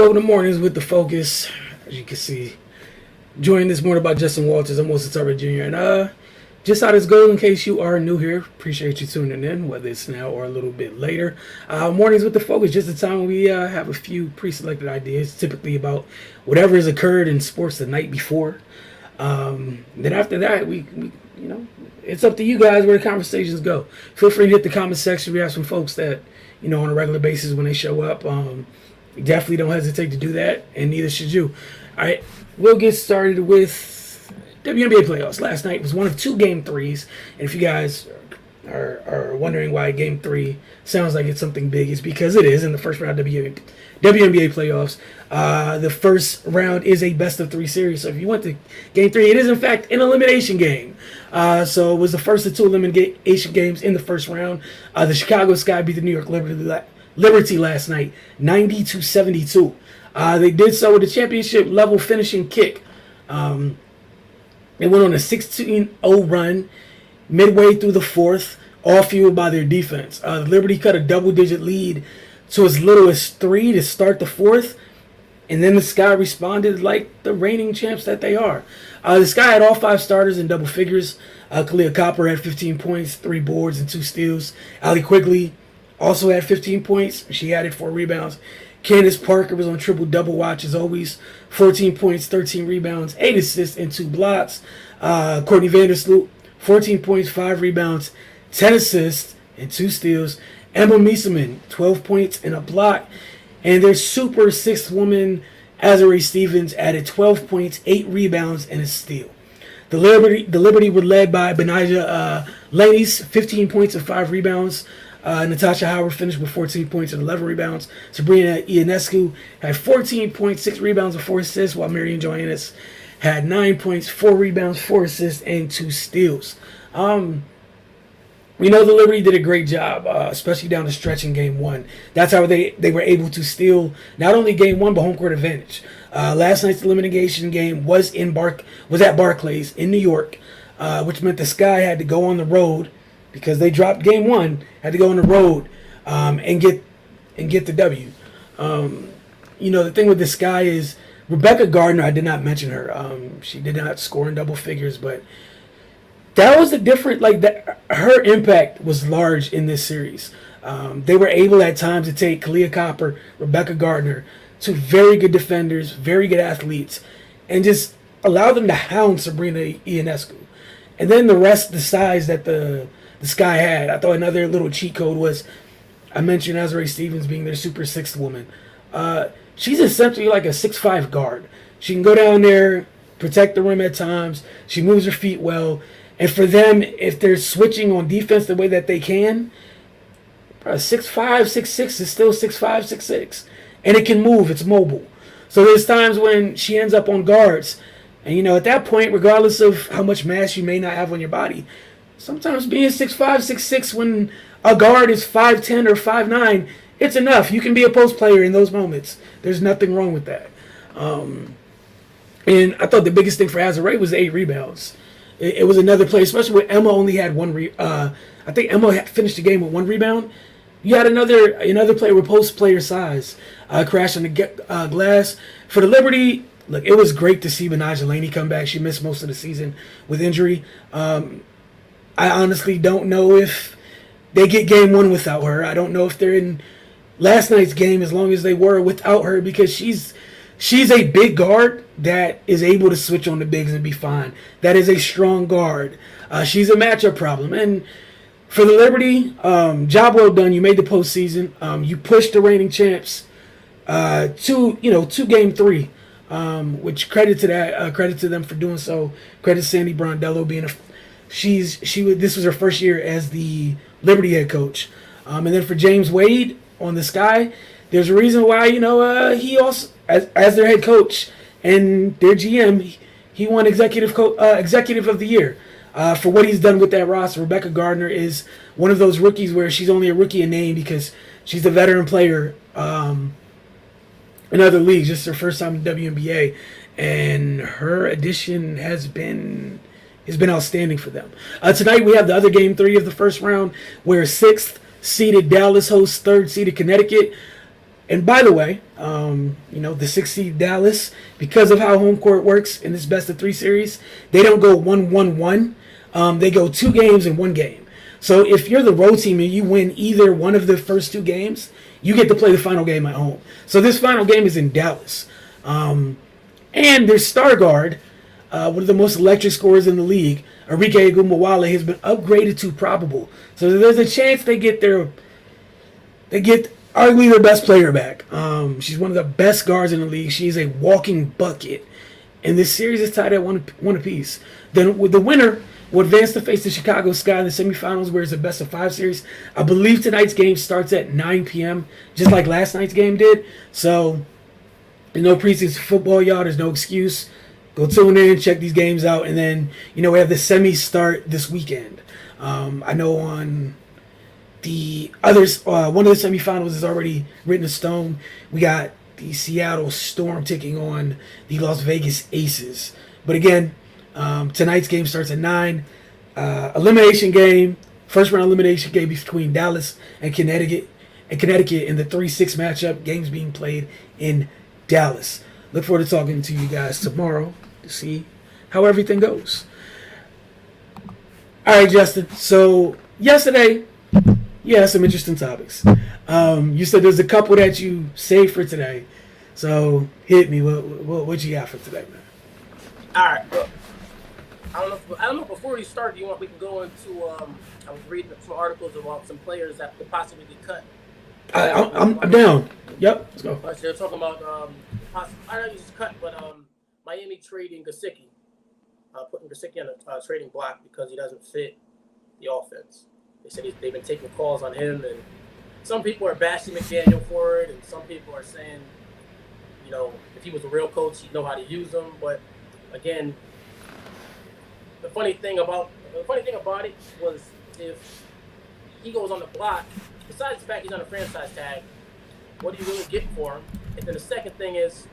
Welcome to Mornings with the Focus. As you can see, joined this morning by Justin Walters. I'm Wilson Turbot Jr. And just how this goes, in case you are new here, appreciate you tuning in, whether it's now or a little bit later. Mornings with the Focus, just the time we have a few pre-selected ideas, typically about whatever has occurred in sports the night before. Then after that, we it's up to you guys where the conversations go. Feel free to hit the comment section. We have some folks that, on a regular basis when they show up. Definitely don't hesitate to do that, and neither should you. All right, we'll get started with WNBA Playoffs. Last night was one of two Game 3s, and if you guys are wondering why Game 3 sounds like it's something big, it's because it is in the first round of WNBA Playoffs. The first round is a best-of-3 series, so if you went to Game 3, it is in fact an elimination game. So it was the first of two elimination games in the first round. The Chicago Sky beat the New York Liberty last night, 90-72. They did so with a championship level finishing kick. They went on a 16-0 run midway through the fourth, all fueled by their defense. Liberty cut a double-digit lead to as little as 3 to start the fourth, and then the Sky responded like the reigning champs that they are. The Sky had all 5 starters in double figures. Kalia Copper had 15 points, 3 boards, and 2 steals. Allie Quigley also had 15 points. She added 4 rebounds. Candace Parker was on triple-double watch as always. 14 points, 13 rebounds, 8 assists, and 2 blocks. Courtney Vandersloot, 14 points, 5 rebounds, 10 assists, and 2 steals. Emma Mieseman, 12 points and a block. And their super 6th woman, Azurá Stevens, added 12 points, 8 rebounds, and a steal. The Liberty were led by Benijah Laney's 15 points and 5 rebounds. Natasha Howard finished with 14 points and 11 rebounds. Sabrina Ionescu had 14 points, 6 rebounds, and 4 assists, while Marion Johannes had 9 points, 4 rebounds, 4 assists, and 2 steals. We know the Liberty did a great job, especially down the stretch in Game 1. That's how they were able to steal not only Game 1, but home court advantage. Last night's elimination game was at Barclays in New York, which meant the Sky had to go on the road because they dropped Game 1, had to go on the road and get the W. The thing with the Sky is Rebecca Gardner, I did not mention her. She did not score in double figures, but that was the different, her impact was large in this series. They were able at times to take Kalia Copper, Rebecca Gardner, two very good defenders, very good athletes, and just allow them to hound Sabrina Ionescu. And then the rest, the size that the Sky had. I thought another little cheat code was, I mentioned Azurá Stevens being their super 6th woman. She's essentially like a 6'5" guard. She can go down there, protect the rim at times. She moves her feet well. And for them, if they're switching on defense the way that they can, 6'5", 6'6" is still 6'5", 6'6". And it can move. It's mobile. So there's times when she ends up on guards. And, at that point, regardless of how much mass you may not have on your body, sometimes being 6'5", 6'6", when a guard is 5'10" or 5'9", it's enough. You can be a post player in those moments. There's nothing wrong with that. And I thought the biggest thing for Azurá was the 8 rebounds. It was another play, especially when Emma only had 1 I think Emma had finished the game with 1 rebound. You had another player with post player size crash on the glass. For the Liberty, look, it was great to see Benijah Laney come back. She missed most of the season with injury. I honestly don't know if they get Game 1 without her. I don't know if they're in last night's game as long as they were without her, because she's a big guard that is able to switch on the bigs and be fine. That is a strong guard. She's a matchup problem. And for the Liberty, job well done. You made the postseason. You pushed the reigning champs to Game 3, which credit to them for doing so. Credit to Sandy Brondello being this was her first year as the Liberty head coach. And then for James Wade on the Sky, there's a reason why he also as their head coach and their GM, he won executive of the year for what he's done with that roster. Rebecca Gardner is one of those rookies where she's only a rookie in name because she's a veteran player in other leagues. Just her first time in WNBA, and her addition has been outstanding for them. Tonight we have the other Game 3 of the first round, where 6th seeded Dallas hosts 3rd seeded Connecticut. And by the way, the 6 seed Dallas, because of how home court works in this best of 3 series, they don't go 1-1-1. They go 2 games and 1 game. So if you're the road team and you win either one of the first 2 games, you get to play the final game at home. So this final game is in Dallas. And their star guard, one of the most electric scorers in the league, Arike Ogunbowale, has been upgraded to probable. So there's a chance they get arguably their best player back. She's one of the best guards in the league. She's a walking bucket. And this series is tied at one apiece. Then with the winner will advance to face the Chicago Sky in the semifinals, where it's a best of 5 series. I believe tonight's game starts at 9 p.m., just like last night's game did. So there's no preseason football, y'all. There's no excuse. Go tune in, check these games out. And then, we have the semis start this weekend. I know on the others, one of the semifinals is already written in stone. We got the Seattle Storm taking on the Las Vegas Aces. But again, tonight's game starts at 9. Elimination game, first round elimination game between Dallas and Connecticut in the 3-6 matchup. Games being played in Dallas. Look forward to talking to you guys tomorrow to see how everything goes. All right, Justin. So yesterday, some interesting topics. You said there's a couple that you saved for today. So hit me. What you got for today, man? All right. Look, I don't know. Before we start, we can go into. I was reading some articles about some players that could possibly be cut. I'm down. Yep. Let's go. So they're talking about I don't know if he's cut, but Miami trading Gesicki, putting Gesicki on a trading block because he doesn't fit the offense. They said they've been taking calls on him, and some people are bashing McDaniel for it, and some people are saying, if he was a real coach, he'd know how to use them. But again, the funny thing about it was if he goes on the block, besides the fact he's on a franchise tag, what are you really getting for him? And then the second thing is,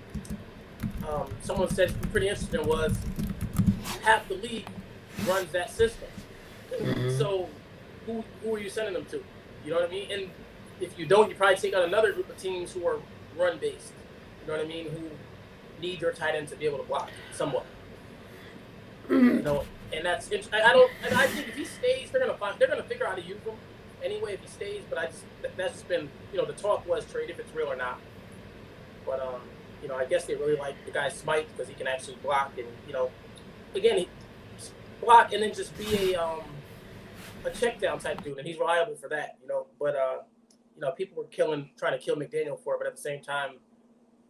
someone said pretty interesting was half the league runs that system. Mm-hmm. So who are you sending them to? You know what I mean? And if you don't, you probably take out another group of teams who are run based. You know what I mean? Who need your tight end to be able to block somewhat. Mm-hmm. And that's and I think if he stays, they're gonna figure out how to use him anyway if he stays. But that's just been the talk was trade if it's real or not. But I guess they really like the guy Smite because he can actually block and again he block and then just be a check down type dude, and he's reliable for that. But people were trying to kill McDaniel for it, but at the same time,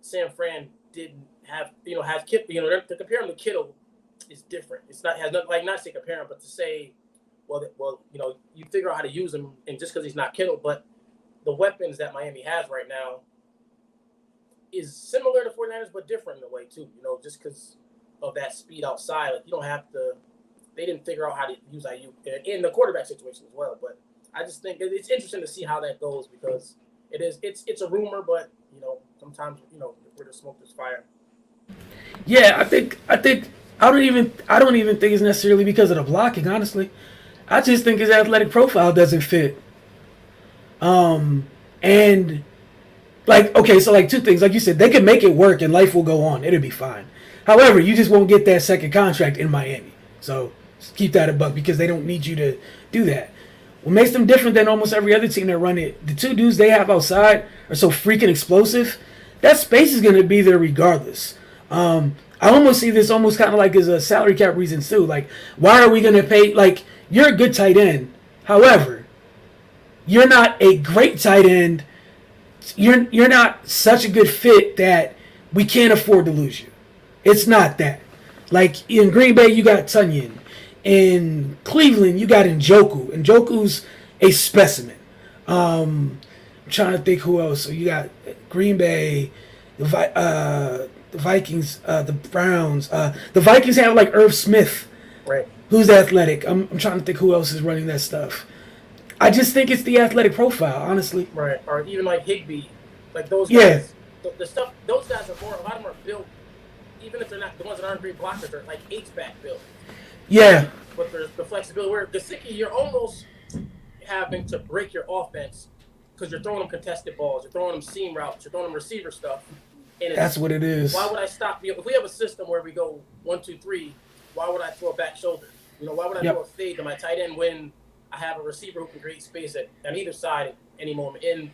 San Fran didn't have Kittle. To compare him to Kittle is different. It's not not to say compare him, but to say, you figure out how to use him, and just because he's not Kittle, but the weapons that Miami has right now is similar to 49ers, but different in a way too. Just because of that speed outside, you don't have to. They didn't figure out how to use IU in the quarterback situation as well. But I just think it's interesting to see how that goes because it's a rumor, but sometimes where there's smoke there's fire. Yeah, I think I don't even think it's necessarily because of the blocking. Honestly, I just think his athletic profile doesn't fit. And so 2 things. Like you said, they can make it work and life will go on. It'll be fine. However, you just won't get that second contract in Miami. So just keep that a buck because they don't need you to do that. What makes them different than almost every other team that run it, the 2 dudes they have outside are so freaking explosive. That space is going to be there regardless. I almost see this almost kind of like as a salary cap reason too. Like, why are we going to pay? Like, you're a good tight end. However, you're not a great tight end. You're not such a good fit that we can't afford to lose you. It's not that. Like, in Green Bay, you got Tunyon. In Cleveland, you got Njoku. Njoku's a specimen. I'm trying to think who else. So you got Green Bay, the Vikings, the Browns. The Vikings have like Irv Smith, right? Who's athletic. I'm trying to think who else is running that stuff. I just think it's the athletic profile, honestly. Right, or even like Higbee, like those guys. Yeah. The stuff those guys are more. A lot of them are built. Even if they're not the ones that aren't great blockers, they're like H-back built. Yeah. But there's the flexibility. Where Gesicki, you're almost having to break your offense because you're throwing them contested balls, you're throwing them seam routes, you're throwing them receiver stuff. And That's what it is. Why would I stop? If we have a system where we go 1, 2, 3, why would I throw a back shoulder? Why would I throw a fade to my tight end when I have a receiver who can create space on either side at any moment? And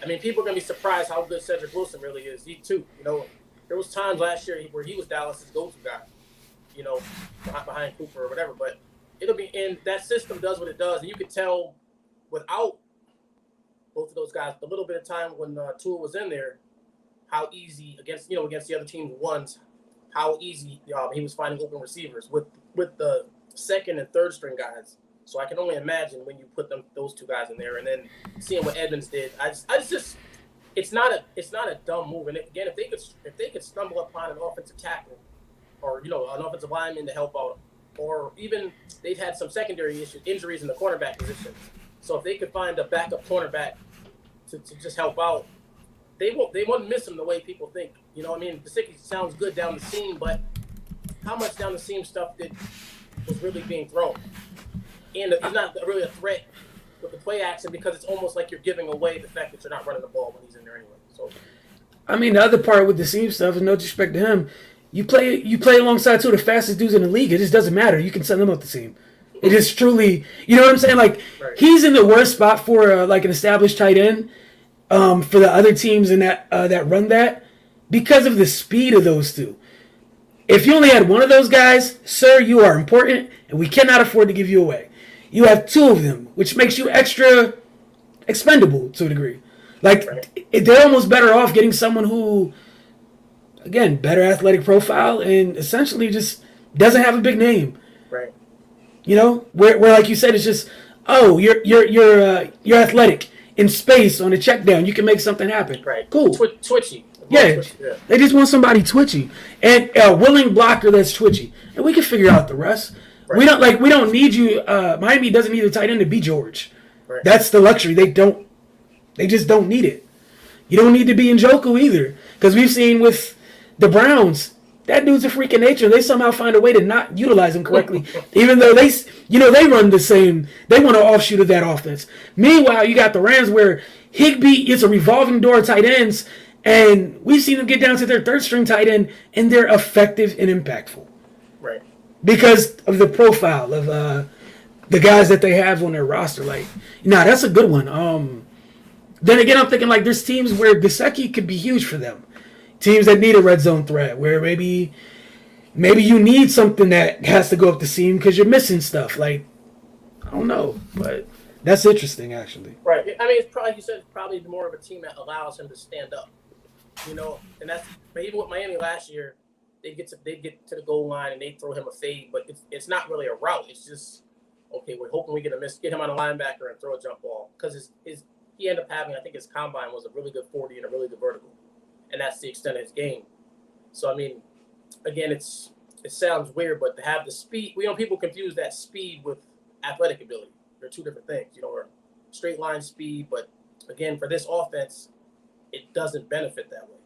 I mean, people are gonna be surprised how good Cedric Wilson really is. He too. There was times last year where he was Dallas's go-to guy. Behind Cooper or whatever. But it'll be in that system does what it does, and you could tell without both of those guys, the little bit of time when Tua was in there, how easy against the other team's ones, how easy he was finding open receivers with the second and third string guys. So I can only imagine when you put those two guys in there, and then seeing what Edmonds did. It's not a dumb move. And again, if they could stumble upon an offensive tackle or an offensive lineman to help out, or even they've had some secondary injuries in the cornerback position. So if they could find a backup cornerback to just help out, they won't miss him the way people think. Gesicki sounds good down the seam, but how much down the seam stuff was really being thrown? And he's not really a threat with the play action because it's almost like you're giving away the fact that you're not running the ball when he's in there anyway. So, the other part with the seam stuff is no disrespect to him. You play alongside two of the fastest dudes in the league. It just doesn't matter. You can send them up the seam. It is truly, you know what I'm saying? Like, right. He's in the worst spot for an established tight end for the other teams in that run that because of the speed of those two. If you only had one of those guys, sir, you are important, and we cannot afford to give you away. You have two of them, which makes you extra expendable to a degree. Like, right. They're almost better off getting someone who, again, better athletic profile and essentially just doesn't have a big name. Right. Where like you said, it's just, you're athletic in space on a check down. You can make something happen. Right. Cool. Twitchy. Yeah. They just want somebody twitchy and a willing blocker that's twitchy, and we can figure out the rest. Right. We don't need you. Miami doesn't need a tight end to be George. Right. That's the luxury. They just don't need it. You don't need to be Njoku either, because we've seen with the Browns, that dude's a freak of nature. They somehow find a way to not utilize him correctly, even though they run the same. They want to offshoot of that offense. Meanwhile, you got the Rams where Higbee is a revolving door of tight ends, and we've seen them get down to their third string tight end, and they're effective and impactful. Right. Because of the profile of the guys that they have on their roster. That's a good one. Then again, I'm thinking there's teams where Gesicki could be huge for them. Teams that need a red zone threat, where maybe you need something that has to go up the seam because you're missing stuff. I don't know, but that's interesting, actually. Right. It's probably, like you said, probably more of a team that allows him to stand up. And that's even with Miami last year, they get to the goal line and they throw him a fade, but it's not really a route. It's just, okay, we're hoping we get him on a linebacker and throw a jump ball, because he ended up having, I think his combine was a really good 40 and a really good vertical. And that's the extent of his game. So, again, it sounds weird, but to have the speed, people confuse that speed with athletic ability. They're two different things, or straight line speed. But again, for this offense, it doesn't benefit that way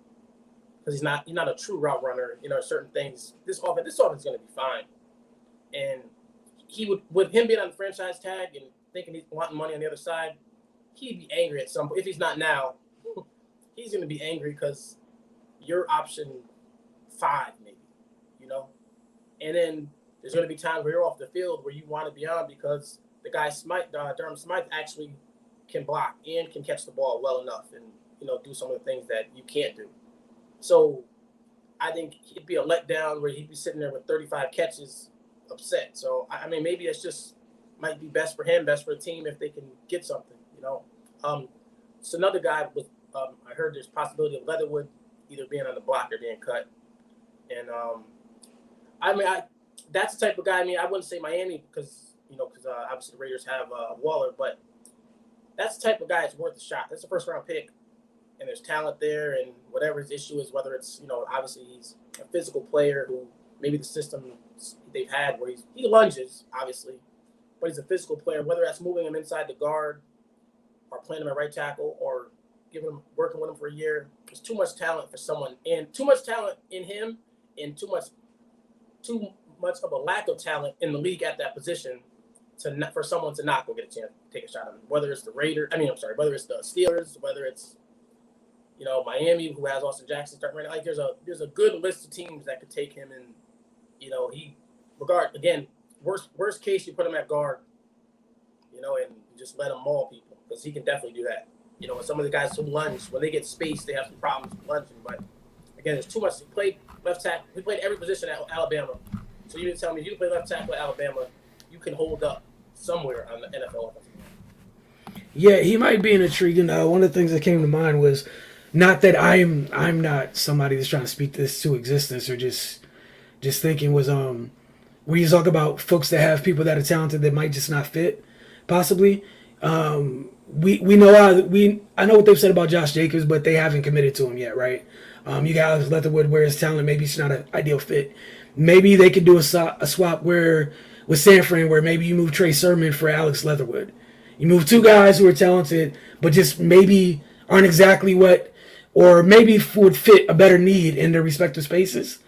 because he's not a true route runner. Certain things. This offense is going to be fine. And he would, with him being on the franchise tag and thinking he's wanting money on the other side, he'd be angry at some point. If he's not now, he's going to be angry because you're option 5, maybe, And then there's going to be times where you're off the field where you want to be on because the guy Durham Smythe actually can block and can catch the ball well enough and, do some of the things that you can't do. So I think it'd be a letdown where he'd be sitting there with 35 catches upset. So, maybe that's just might be best for him, best for the team if they can get something, So another guy with, I heard there's possibility of Leatherwood either being on the block or being cut. And, that's the type of guy, I wouldn't say Miami because obviously the Raiders have Waller, but that's the type of guy that's worth a shot. That's a first-round pick, and there's talent there, and whatever his issue is, whether it's, obviously he's a physical player who maybe the system they've had where he lunges, obviously, but he's a physical player, whether that's moving him inside the guard or playing him at right tackle or working with him for a year. There's too much talent for someone, and too much talent in him and too much of a lack of talent in the league at that position for someone to not go get a chance to take a shot at him. Whether it's the Raiders, whether it's the Steelers, whether it's Miami, who has Austin Jackson starting right now. Like there's a good list of teams that could take him, and worst case you put him at guard, and you just let him maul people because he can definitely do that. When some of the guys who lunge, when they get space, they have some problems lunging. But again, there's too much. He played left tackle. He played every position at Alabama. So you didn't tell me you can play left tackle at Alabama, you can hold up somewhere on the NFL offensive line. Yeah, he might be an intriguing. One of the things that came to mind was not that I'm not somebody that's trying to speak this to existence or just thinking was when you talk about folks that have people that are talented that might just not fit, possibly. We know I know what they've said about Josh Jacobs, but they haven't committed to him yet, right? You got Alex Leatherwood where his talent maybe it's not an ideal fit. Maybe they could do a swap where with San Fran where maybe you move Trey Sermon for Alex Leatherwood. You move two guys who are talented, but just maybe aren't exactly what, or maybe would fit a better need in their respective spaces,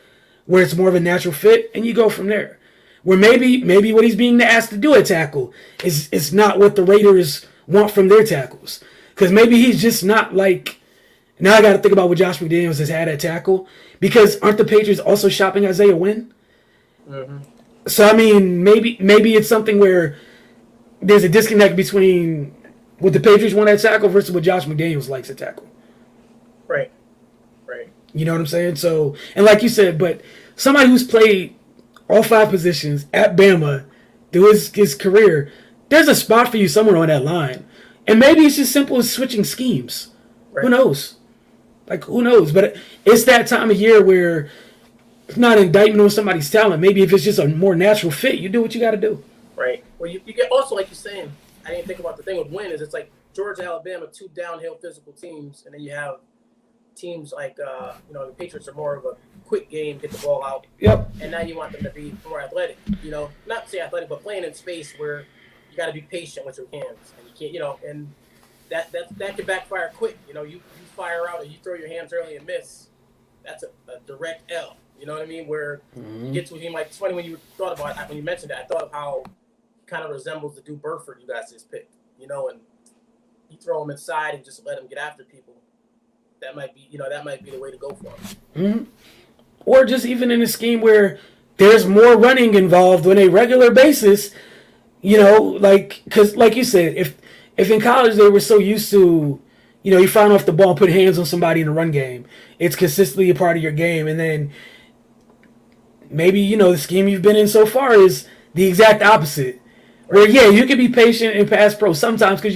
where it's more of a natural fit, and you go from there. Where maybe what he's being asked to do at tackle is not what the Raiders want from their tackles. Because maybe he's just not like. Now I got to think about what Josh McDaniels has had at tackle. Because aren't the Patriots also shopping Isaiah Wynn? Mm-hmm. So I mean, maybe it's something where there's a disconnect between what the Patriots want at tackle versus what Josh McDaniels likes at tackle. Right. You know what I'm saying? So, and like you said, but somebody who's played all five positions at Bama through his career, there's a spot for you somewhere on that line. And maybe it's just simple as switching schemes. Right. Who knows? Who knows? But it's that time of year where it's not an indictment on somebody's talent. Maybe if it's just a more natural fit, you do what you got to do. Right. Well, you get also, like you're saying, I didn't think about the thing with Wynn is it's like Georgia, Alabama, two downhill physical teams, and then you have teams like the Patriots are more of a quick game, get the ball out. Yep. And now you want them to be more athletic. Not to say athletic, but playing in space where you got to be patient with your hands, and you can't, and that can backfire quick. You fire out and you throw your hands early and miss. That's a direct L. You know what I mean? Where you get to a team like it's funny when you thought about it, when you mentioned that, I thought of how he kind of resembles the dude Burford you guys just picked. And you throw him inside and just let him get after people. That might be the way to go for him. Mm-hmm. Or just even in a scheme where there's more running involved on a regular basis, because like you said, if in college they were so used to, you find off the ball, put hands on somebody in a run game, it's consistently a part of your game, and then maybe the scheme you've been in so far is the exact opposite. Where, yeah, you can be patient and pass pro sometimes because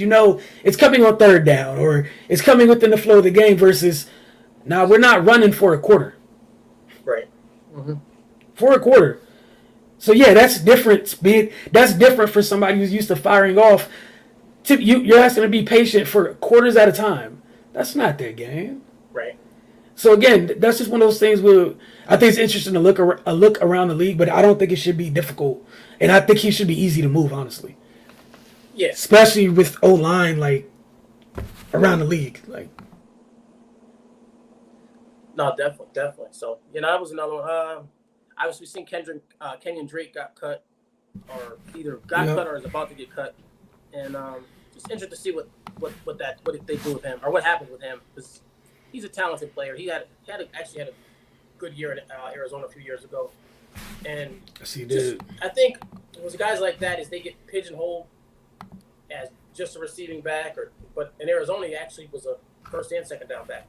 it's coming on third down or it's coming within the flow of the game versus, we're not running for a quarter. Right. Mm-hmm. For a quarter. So, yeah, that's different. That's different for somebody who's used to firing off. You're asking to be patient for quarters at a time. That's not their game. Right. So, again, that's just one of those things where I think it's interesting to look around the league, but I don't think it should be difficult. And I think he should be easy to move, honestly. Yeah. Especially with O-line, around the league. No, definitely. So, that was another one. Obviously, we've seen Kenyon Drake got cut, or either got cut or is about to get cut. And just interested to see what they do with him, or what happens with him, because he's a talented player. He actually had a good year in Arizona a few years ago. And yes, he did. I think it was guys like that is they get pigeonholed as just a receiving back, but in Arizona he actually was a first and second down back.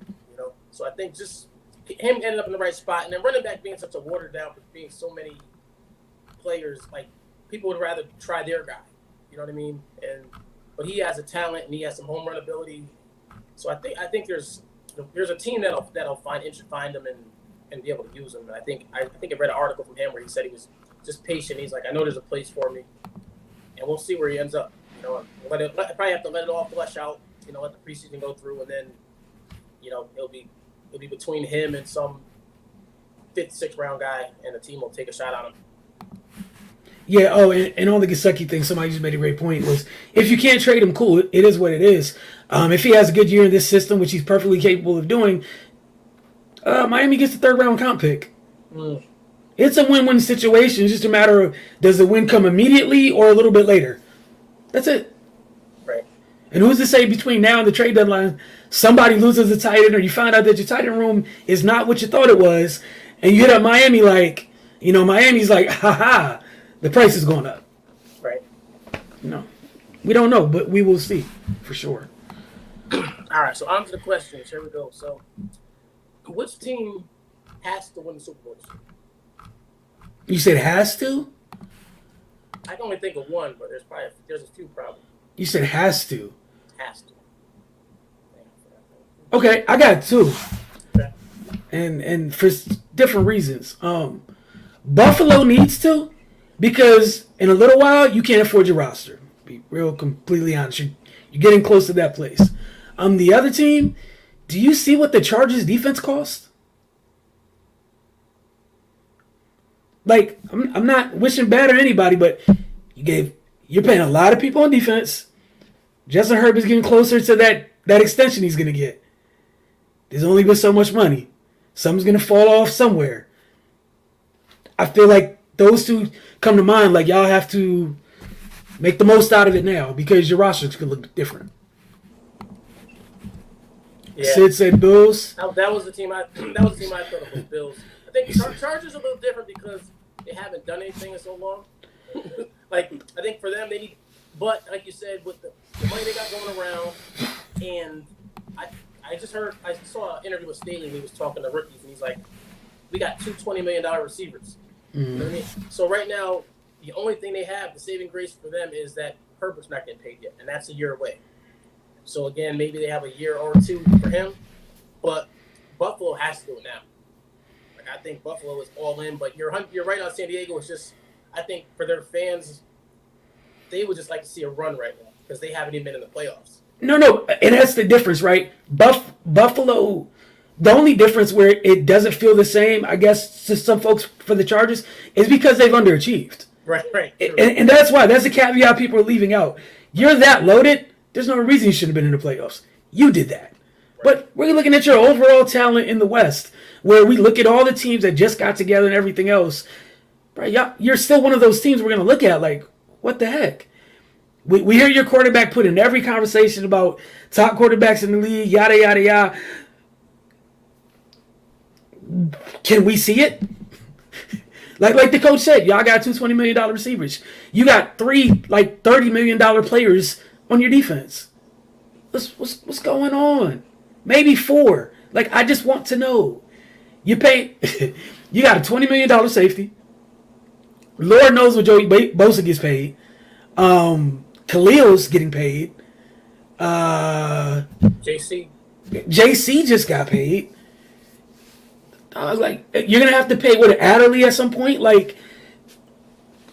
So I think just him ended up in the right spot, and then running back being such a watered down, being so many players, people would rather try their guy. You know what I mean? But he has a talent and he has some home run ability. So I think there's a team that'll find him and be able to use him. And I think I read an article from him where he said he was just patient. He's like, I know there's a place for me, and we'll see where he ends up. Probably have to let it all flesh out. Let the preseason go through, and then it'll be between him and some 5th, 6th round guy, and the team will take a shot on him. Yeah. Oh, and on the Gesicki thing, somebody just made a great point. Was if you can't trade him, cool. It is what it is. If he has a good year in this system, which he's perfectly capable of doing. Miami gets the 3rd round comp pick. It's a win-win situation. It's just a matter of does the win come immediately or a little bit later. That's it. Right. And who's to say between now and the trade deadline, somebody loses a tight end or you find out that your tight end room is not what you thought it was, and you hit up Miami like, Miami's like, ha, the price is going up. Right. We don't know, but we will see for sure. All right, so on to the questions. Here we go. So, which team has to win the Super Bowl this year? You said has to? I can only think of one, but there's a few probably. You said has to. Has to. Okay, I got two. Okay. And for different reasons. Buffalo needs to, because in a little while you can't afford your roster. Be real completely honest. You're getting close to that place. The other team, do you see what the Chargers defense cost? Like, I'm not wishing bad on anybody, but you're paying a lot of people on defense. Justin Herbert's getting closer to that extension he's gonna get. There's only been so much money. Something's gonna fall off somewhere. I feel like those two come to mind. Like, y'all have to make the most out of it now because your rosters could look different. Yeah. Sid said Bills. That was the team I thought of was Bills. I think Chargers are a little different because they haven't done anything in so long. Like, I think for them they need, but like you said, with the money they got going around, and I saw an interview with Staley and he was talking to rookies and he's like, we got two $20 million receivers. You know what I mean? So right now, the only thing they have, the saving grace for them, is that Herbert's not getting paid yet, and that's a year away. So again, maybe they have a year or two for him, but Buffalo has to do it now. Like, I think Buffalo is all in, but you're right on San Diego. It's just, I think for their fans, they would just like to see a run right now because they haven't even been in the playoffs. No, and that's the difference, right? Buffalo, the only difference where it doesn't feel the same, I guess, to some folks for the Chargers, is because they've underachieved. Right. And that's why. That's the caveat people are leaving out. You're that loaded, there's no reason you shouldn't have been in the playoffs. You did that. Right. But we're looking at your overall talent in the West, where we look at all the teams that just got together and everything else. Right, you're still one of those teams we're going to look at like, what the heck? We hear your quarterback put in every conversation about top quarterbacks in the league, yada, yada, yada. Can we see it? Like the coach said, y'all got two $20 million receivers. You got three $30 million players on your defense. What's going on? Maybe four. Like, I just want to know. You got a $20 million safety. Lord knows what Joey Bosa gets paid. Khalil's getting paid. JC just got paid. I was like, you're gonna have to pay Adderley at some point. Like,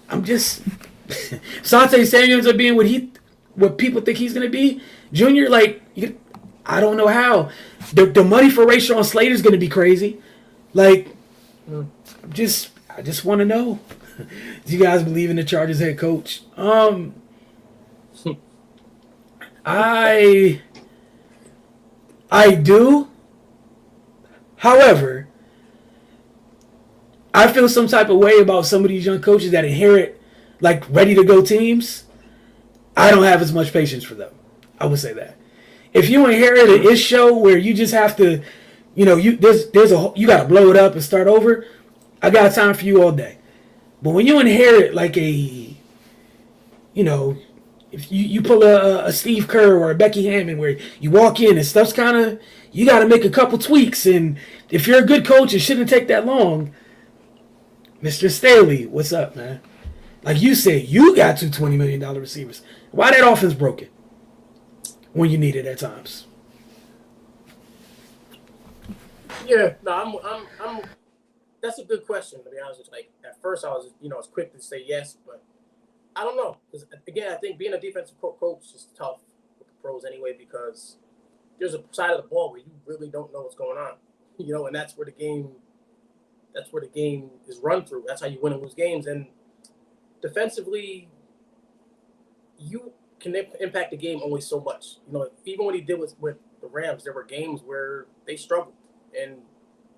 I'm just Sante Samuel ends up being what people think he's gonna be. Junior, I don't know how. The money for Rayshawn Slater is gonna be crazy. Like, I just want to know. Do you guys believe in the Chargers head coach? I do. However, I feel some type of way about some of these young coaches that inherit ready to go teams. I don't have as much patience for them. I would say that. If you inherit an ish show where you just have to, you got to blow it up and start over, I got time for you all day. But when you inherit if you pull a Steve Kerr or a Becky Hammond where you walk in and stuff's you got to make a couple tweaks. And if you're a good coach, it shouldn't take that long. Mr. Staley, what's up, man? Like you said, you got two $20 million receivers. Why that offense broken when you need it at times? Yeah, no, I'm. That's a good question, to be honest with you. Like, at first, I was quick to say yes, but I don't know. Because again, I think being a defensive coach is tough with the pros anyway, because there's a side of the ball where you really don't know what's going on, and that's where the game is run through. That's how you win and lose games. And defensively, you can impact the game only so much. Even what he did with the Rams, there were games where they struggled, and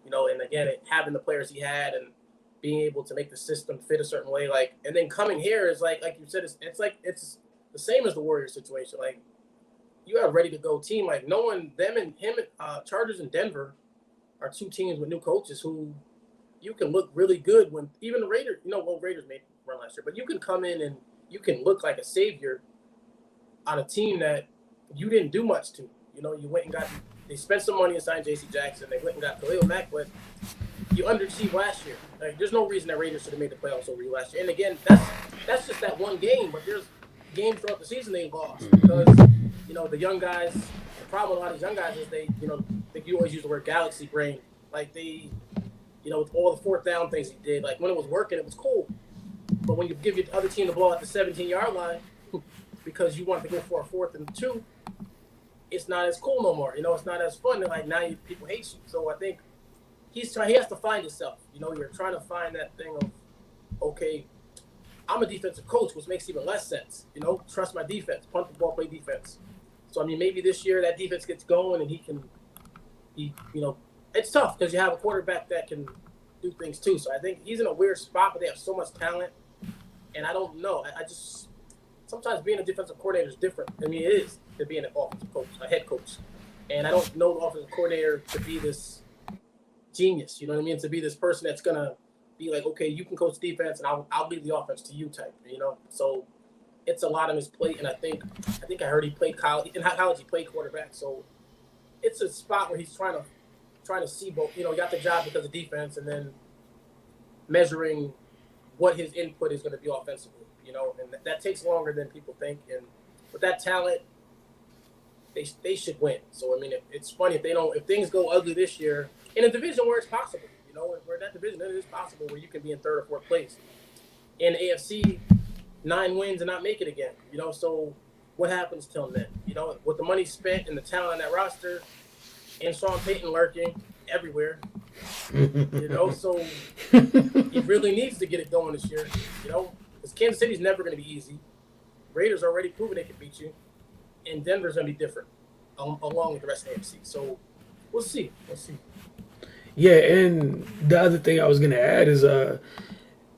and again, having the players he had, and being able to make the system fit a certain way. Like, and then coming here is like you said, it's the same as the Warriors situation. Like, you have a ready to go team. Like, no one, them and him, Chargers and Denver are two teams with new coaches who you can look really good when even the Raiders, Raiders made run last year, but you can come in and you can look like a savior on a team that you didn't do much to. You went and they spent some money and signed J.C. Jackson. They went and got Khalil Mack, but you underachieved last year. Like, there's no reason that Raiders should have made the playoffs over you last year. And again, that's just that one game, but there's games throughout the season they lost because, the young guys, the problem with a lot of these young guys is they you always use the word galaxy brain. Like they, with all the fourth down things he did, like when it was working, it was cool. But when you give your other team the ball at the 17-yard line because you want to go for a 4th and 2, it's not as cool no more. It's not as fun. And like now people hate you. So I think he has to find himself. You're trying to find that thing of, okay, I'm a defensive coach, which makes even less sense. Trust my defense, punt the ball, play defense. So, maybe this year that defense gets going and it's tough because you have a quarterback that can do things too. So I think he's in a weird spot, but they have so much talent. And I don't know. I just, sometimes being a defensive coordinator is different. It is to being an offensive coach, a head coach. And I don't know the offensive coordinator to be this genius, to be this person that's going to be like, okay, you can coach defense and I'll leave the offense to you type, So it's a lot on his plate, and I think I heard he played college. In college, he played quarterback, so it's a spot where he's trying to see both. He got the job because of defense, and then measuring what his input is going to be offensively. And that takes longer than people think. And with that talent, they should win. So it's funny if things go ugly this year in a division where it's possible. Where in that division it is possible where you can be in 3rd or 4th place. In the AFC, 9 wins and not make it again. So what happens till then? With the money spent and the talent on that roster, and Sean Payton lurking everywhere. So he really needs to get it going this year. Because Kansas City's never going to be easy. Raiders already proven they can beat you, and Denver's going to be different, along with the rest of the AFC. So we'll see. Yeah, and the other thing I was going to add is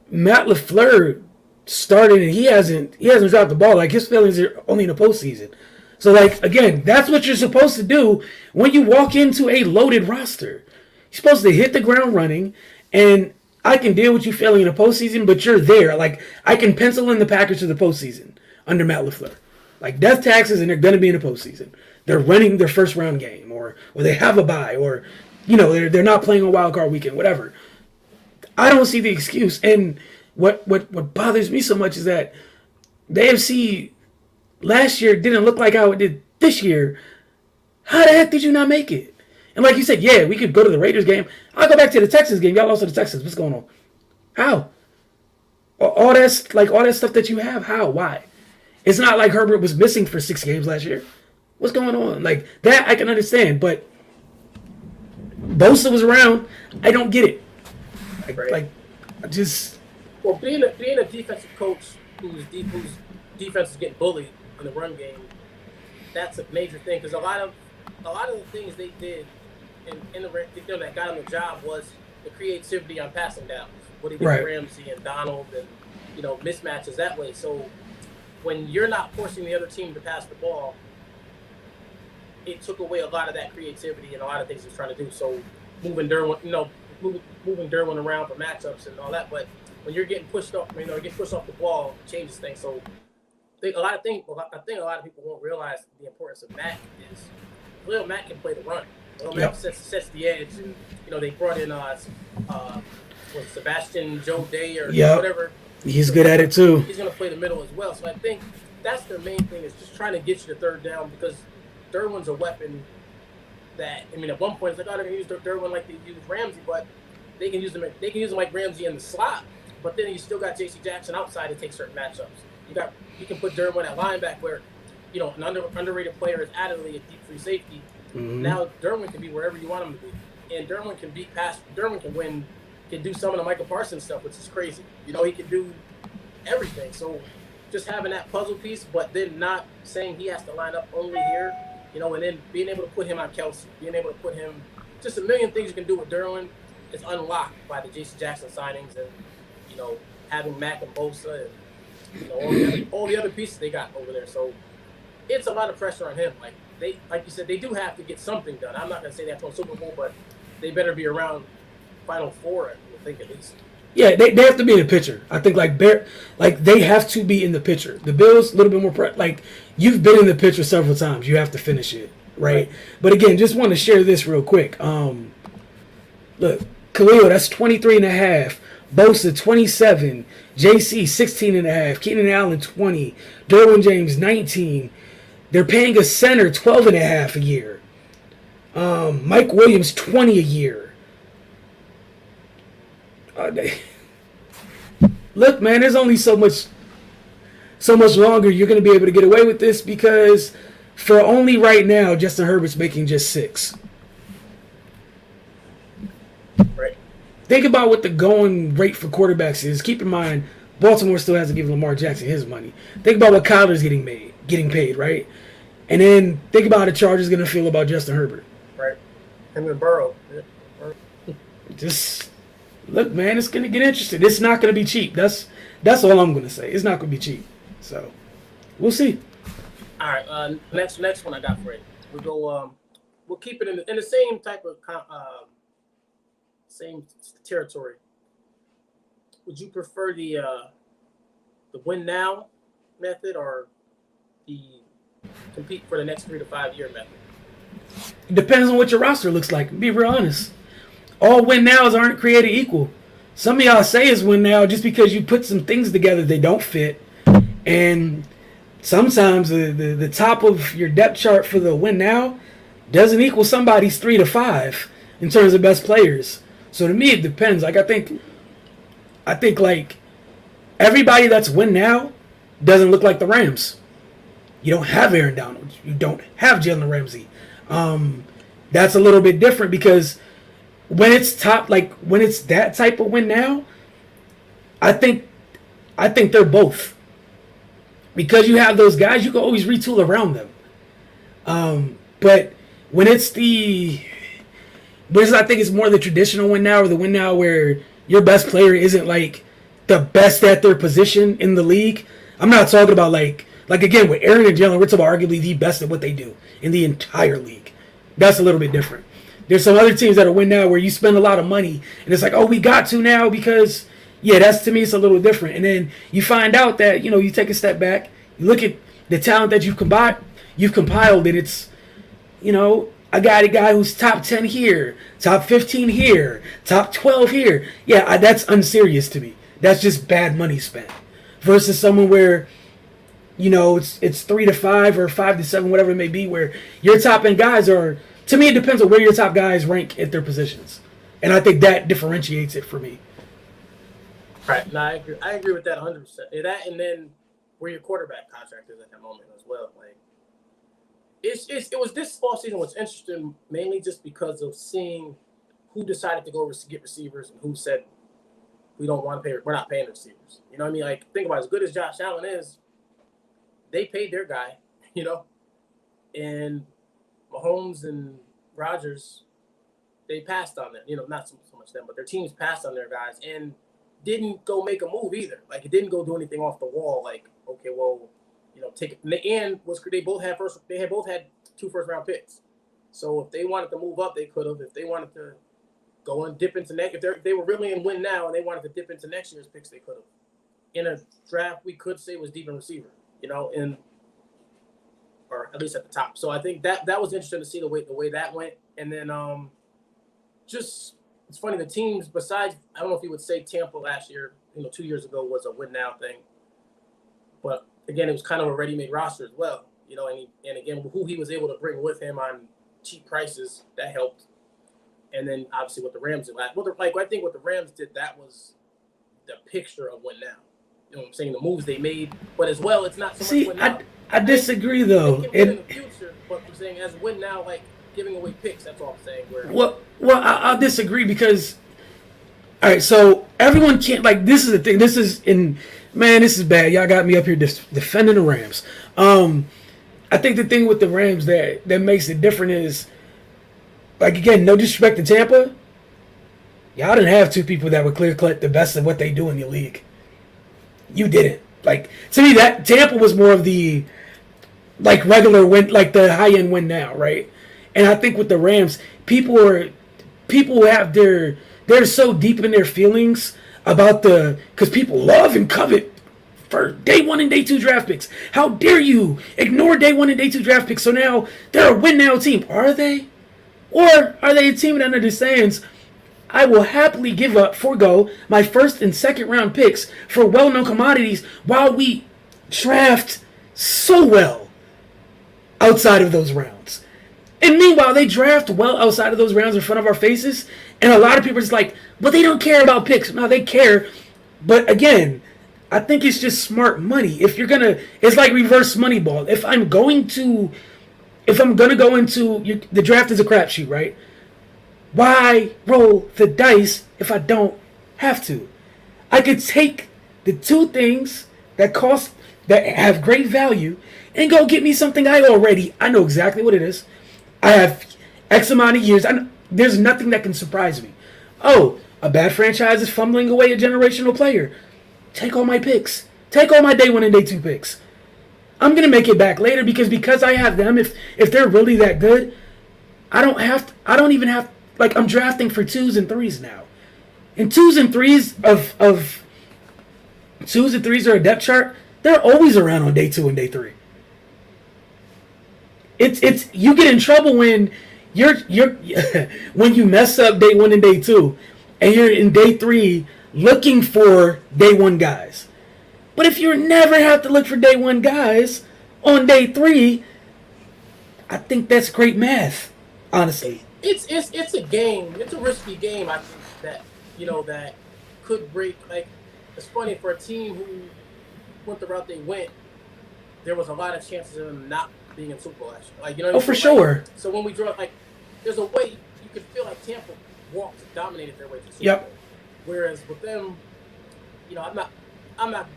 Matt LaFleur started and he hasn't dropped the ball. Like, his failings are only in the postseason. So, like, again, that's what you're supposed to do when you walk into a loaded roster. You're supposed to hit the ground running, and I can deal with you failing in the postseason, but you're there. Like, I can pencil in the Packers to the postseason under Matt LaFleur. Like, death taxes, and they're going to be in the postseason. They're running their first round game, or they have a bye, or they're not playing a wild card weekend, whatever. I don't see the excuse. And what bothers me so much is that the AFC last year didn't look like how it did this year. How the heck did you not make it? And like you said, yeah, we could go to the Raiders game. I'll go back to the Texans game. Y'all lost to the Texans. What's going on? How? All that stuff that you have. How? Why? It's not like Herbert was missing for 6 games last year. What's going on? Like, that I can understand, but Bosa was around. I don't get it. I just. Well, being a defensive coach whose defense is getting bullied in the run game, that's a major thing because a lot of the things they did in the that got them the job was the creativity on passing downs. What he did with Ramsey and Donald and mismatches that way. So when you're not forcing the other team to pass the ball, it took away a lot of that creativity and a lot of things he's trying to do. So moving Derwin around for matchups and all that, but when you're getting pushed off, get pushed off the ball, it changes things. So I think a lot of people won't realize the importance of Mack is Khalil Mack can play the run. Mack sets the edge, and they brought in Sebastian Joe Day or whatever. He's good at it too. He's going to play the middle as well. So I think that's their main thing is just trying to get you to 3rd down because Derwin's a weapon that at one point it's like, oh, they're going to use Derwin like they used Ramsey, but they can use him like Ramsey in the slot. But then you still got J.C. Jackson outside to take certain matchups. You can put Derwin at linebacker where an underrated player is Adderley at deep free safety. Mm-hmm. Now Derwin can be wherever you want him to be, and Derwin can beat pass. Derwin can do some of the Michael Parsons stuff, which is crazy. He can do everything. So just having that puzzle piece, but then not saying he has to line up only here. And then being able to put him on Kelsey, being able to put him, just a million things you can do with Derwin. is unlocked by the Jason Jackson signings and, you know, having Mack and Bosa and, you know, all the other pieces they got over there. So it's a lot of pressure on him. Like you said, they do have to get something done. I'm not gonna say they have to win Super Bowl, but they better be around Final Four, I think, at least. Yeah, they have to be in the picture. I think like they have to be in the picture. The Bills a little bit more like you've been in the picture several times. You have to finish it, right? But again, just want to share this real quick. Look, Khalil, that's 23.5. Bosa 27, JC 16.5, Keenan Allen 20, Derwin James 19. They're paying a center 12.5 a year. Mike Williams 20 a year. Look, man, there's only so much longer you're going to be able to get away with this because for only right now, Justin Herbert's making just 6. Right. Think about what the going rate for quarterbacks is. Keep in mind, Baltimore still has to give Lamar Jackson his money. Think about what Kyler's getting paid, right? And then think about how the Chargers are going to feel about Justin Herbert. Right. And then Burrow. Just look, man, it's going to get interesting. It's not going to be cheap. That's all I'm going to say. It's not going to be cheap. So we'll see. All right. Next one I got for you. We'll go. We'll keep it in the same type of same territory. Would you prefer the win now method or the compete for the next 3 to 5 year method? It depends on what your roster looks like. Be real honest. All win nows aren't created equal. Some of y'all say it's win now just because you put some things together they don't fit. And sometimes the top of your depth chart for the win now doesn't equal somebody's 3 to 5 in terms of best players. So to me, it depends. Like I think like everybody that's win now doesn't look like the Rams. You don't have Aaron Donald. You don't have Jalen Ramsey. That's a little bit different because when it's when it's that type of win now, I think they're both. Because you have those guys, you can always retool around them. But when it's I think it's more the traditional win now or the win now where your best player isn't like the best at their position in the league. I'm not talking about like again with Aaron and Jalen, we're talking about arguably the best at what they do in the entire league. That's a little bit different. There's some other teams that are win now where you spend a lot of money and it's like, oh, we got to now because that's to me it's a little different. And then you find out that you take a step back, you look at the talent that you've compiled, and it's I got a guy who's top 10 here, top 15 here, top 12 here. Yeah, that's unserious to me. That's just bad money spent. Versus someone where, it's 3 to 5 or 5 to 7, whatever it may be, where your top end guys are. To me, it depends on where your top guys rank at their positions, and I think that differentiates it for me. Right. No, I agree. I agree with that 100%. That and then where your quarterback contract is at that moment as well. Like, it was this offseason was interesting mainly just because of seeing who decided to go get receivers and who said we don't want to pay. We're not paying the receivers. You know what I mean? Like, think about it, as good as Josh Allen is, they paid their guy. And Mahomes and Rodgers, they passed on them. Not so much them, but their teams passed on their guys and didn't go make a move either. Like, it didn't go do anything off the wall. Like, okay, well, take it. And they both had 2 first-round picks. So if they wanted to move up, they could have. If they wanted to go and dip into next, if they were really in win now and they wanted to dip into next year's picks, they could have. In a draft, we could say was deep in receiver, or at least at the top. So I think that was interesting to see the way that went. And then just it's funny, the teams besides, I don't know if you would say Tampa last year, 2 years ago was a win now thing. But again, it was kind of a ready-made roster as well, and again, who he was able to bring with him on cheap prices, that helped. And then obviously what the Rams did I think what the Rams did, that was the picture of win now. You know what I'm saying? The moves they made, but as well, it's not so much win now. I disagree though. They can win in the future, but I'm saying as win now, like giving away picks. That's all I'm saying. Well, I'll disagree because, all right, so everyone can't this is the thing. This is bad. Y'all got me up here defending the Rams. I think the thing with the Rams that makes it different is, again, no disrespect to Tampa. Y'all didn't have two people that would clear cut the best of what they do in the league. You didn't. Like, to me, that Tampa was more of the like regular win, like the high end win now, right? And I think with the Rams, people have they're so deep in their feelings about because people love and covet for day 1 and day 2 draft picks. How dare you ignore day 1 and day 2 draft picks? So now they're a win now team. Are they? Or are they a team that understands I will happily forego my first and second round picks for well-known commodities while we draft so well outside of those rounds. And meanwhile, they draft well outside of those rounds in front of our faces, and a lot of people are just like, but they don't care about picks. No, they care. But again, I think it's just smart money. If you're gonna, it's like reverse Moneyball. If I'm gonna go into the draft is a crapshoot, right? Why roll the dice if I don't have to? I could take the two things that have great value and go get me something I know exactly what it is. I have X amount of years. There's nothing that can surprise me. Oh, a bad franchise is fumbling away a generational player. Take all my picks. Take all my day 1 and day 2 picks. I'm gonna make it back later because I have them. If they're really that good, I don't even have. Like, I'm drafting for 2s and 3s now. And 2s and 3s of 2s and 3s are a depth chart. They're always around on day 2 and day 3. It's you get in trouble when you're when you mess up day 1 and day 2 and you're in day 3 looking for day 1 guys. But if you never have to look for day 1 guys on day 3, I think that's great math, honestly. It's a game. It's a risky game. I think that could break. Like, it's funny for a team who went the route they went. There was a lot of chances of them not being in Super Bowl action. Like, Oh, for sure. So when we draw, like, there's a way you could feel like Tampa dominated their way to the Super Yep. Bowl. Whereas with them, I'm not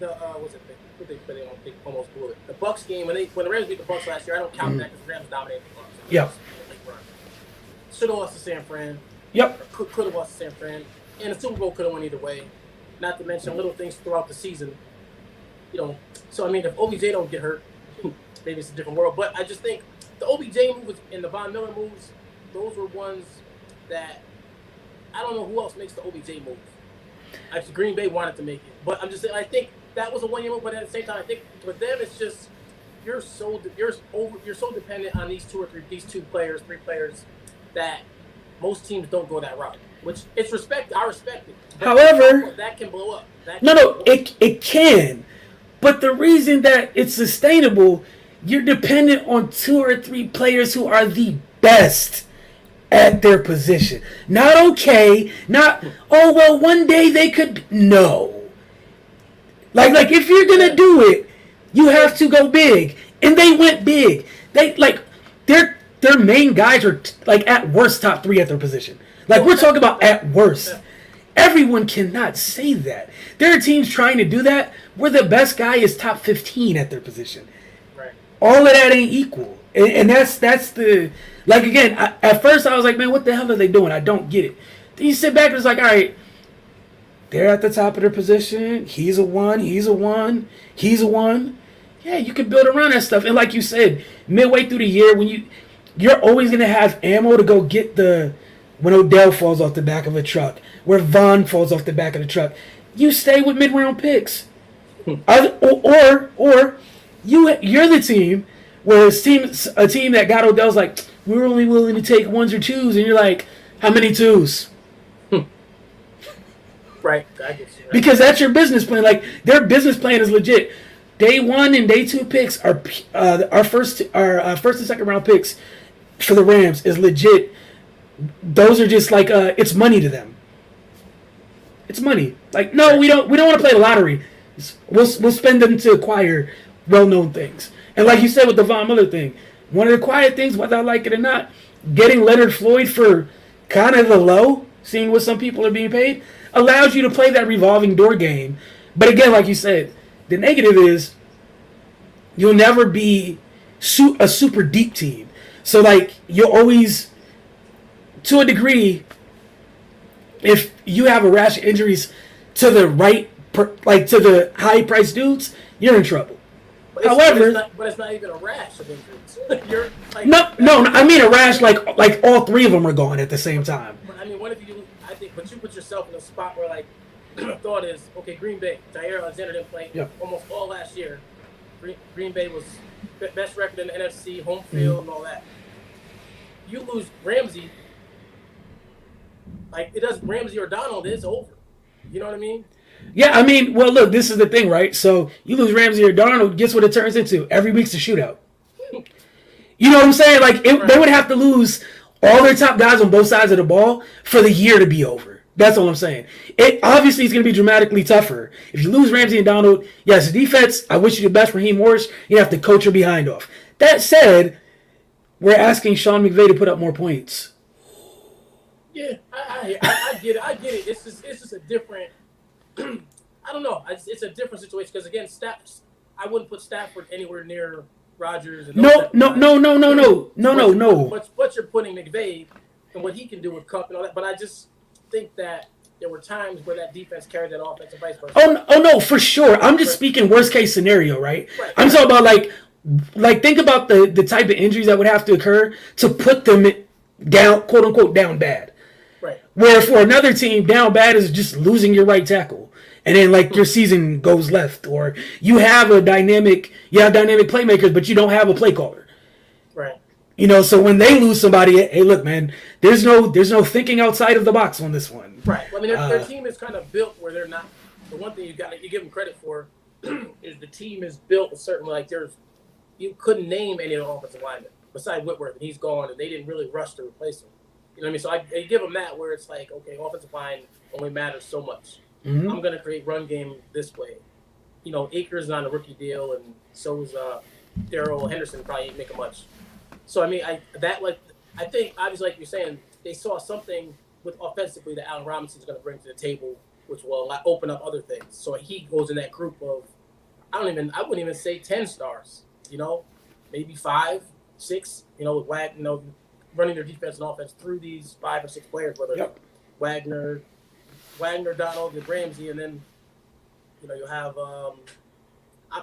the what's it? What they play? They almost blew it. The Bucks game when the Rams beat the Bucks last year, I don't count that because the Rams dominated the Bucks. Yep. Should have lost to San Fran. Yep. Could have lost to San Fran. And the Super Bowl could have went either way. Not to mention little things throughout the season. So I mean, if OBJ don't get hurt, maybe it's a different world. But I just think the OBJ moves and the Von Miller moves, those were ones that I don't know who else makes the OBJ move. Actually, Green Bay wanted to make it. But I'm just saying, I think that was a one-year move. But at the same time, I think with them, it's just you're so dependent on these three players that most teams don't go that route. Which I respect it. But However, that can blow up. It can. But the reason that it's sustainable, you're dependent on 2 or 3 players who are the best at their position. Not okay. Not, oh, well, one day they could. No. Like if you're going to do it, you have to go big. And they went big. Their main guys are, at worst, top 3 at their position. We're talking about at worst. Everyone cannot say that. There are teams trying to do that where the best guy is top 15 at their position. Right. All of that ain't equal. And that's the... again, at first I was like, man, what the hell are they doing? I don't get it. Then you sit back and it's like, all right, they're at the top of their position. He's a 1. He's a 1. He's a 1. Yeah, you can build around that stuff. And like you said, midway through the year, when you're always going to have ammo to go get when Odell falls off the back of a truck, where Vaughn falls off the back of the truck, you stay with mid-round picks. Or you're the team where a team that got Odell's like, we're only willing to take 1s or 2s, and you're like, how many 2s? Right. I get you. Right. Because that's your business plan. Their business plan is legit. Day 1 and day 2 picks are our first and second round picks for the Rams is legit. Those are just it's money to them. It's money. No, we don't want to play the lottery. We'll spend them to acquire well-known things. And like you said with the Von Miller thing, one of the quiet things, whether I like it or not, getting Leonard Floyd for kind of the low, seeing what some people are being paid, allows you to play that revolving door game. But again, like you said, the negative is you'll never be a super deep team. So you'll always, to a degree, if you have a rash of injuries to the to the high priced dudes, you're in trouble. However, but it's not even a rash of injuries. You're like, no, I mean a rash like all three of them are gone at the same time. But I mean, what if you? I think, but you put yourself in a spot where like thought is okay. Green Bay, Jair Alexander didn't play almost all last year. Green Bay was best record in the NFC, home field, and all that. You lose Ramsey, like it does Ramsey or Donald, it's over. You know what I mean? Yeah, I mean, well, look, this is the thing, right? So you lose Ramsey or Darnold, guess what it turns into? Every week's a shootout. You know what I'm saying? Like, they would have to lose all their top guys on both sides of the ball for the year to be over. That's all I'm saying. It obviously is going to be dramatically tougher. If you lose Ramsey and Donald, yes, defense, I wish you the best, Raheem Morris. You have to coach your behind off. That said, we're asking Sean McVay to put up more points. Yeah, I get it. I get it. It's just a different. I don't know. It's a different situation because again, I wouldn't put Stafford anywhere near Rodgers. And No. But you're putting McVay and what he can do with Cup and all that. But I just think that there were times where that defense carried that offense and vice versa. Oh no, for sure. I'm just speaking worst case scenario, right? I'm talking about like think about the type of injuries that would have to occur to put them down, quote unquote, down bad. Right. Where for another team, down bad is just losing your right tackle. And then like your season goes left, or you have dynamic playmakers, but you don't have a play caller. Right. You know, so when they lose somebody, hey, look, man, there's no thinking outside of the box on this one. Right. Well, I mean, their team is kind of built where they're not. The one thing you give them credit for is the team is built a certain like you couldn't name any of the offensive linemen besides Whitworth, and he's gone, and they didn't really rush to replace him. You know what I mean? So I give them that where it's like, okay, offensive line only matters so much. Mm-hmm. I'm going to create run game this way. You know, Akers is on a rookie deal, and so is Darrell Henderson probably ain't making much. So, I mean, I think, obviously, like you're saying, they saw something with offensively that Allen Robinson's going to bring to the table, which will open up other things. So he goes in that group of, I wouldn't even say 10 stars, you know, maybe 5, 6, you know, with running their defense and offense through these 5 or 6 players, whether Wagner, Donald, and Ramsey, and then, you know, you'll have,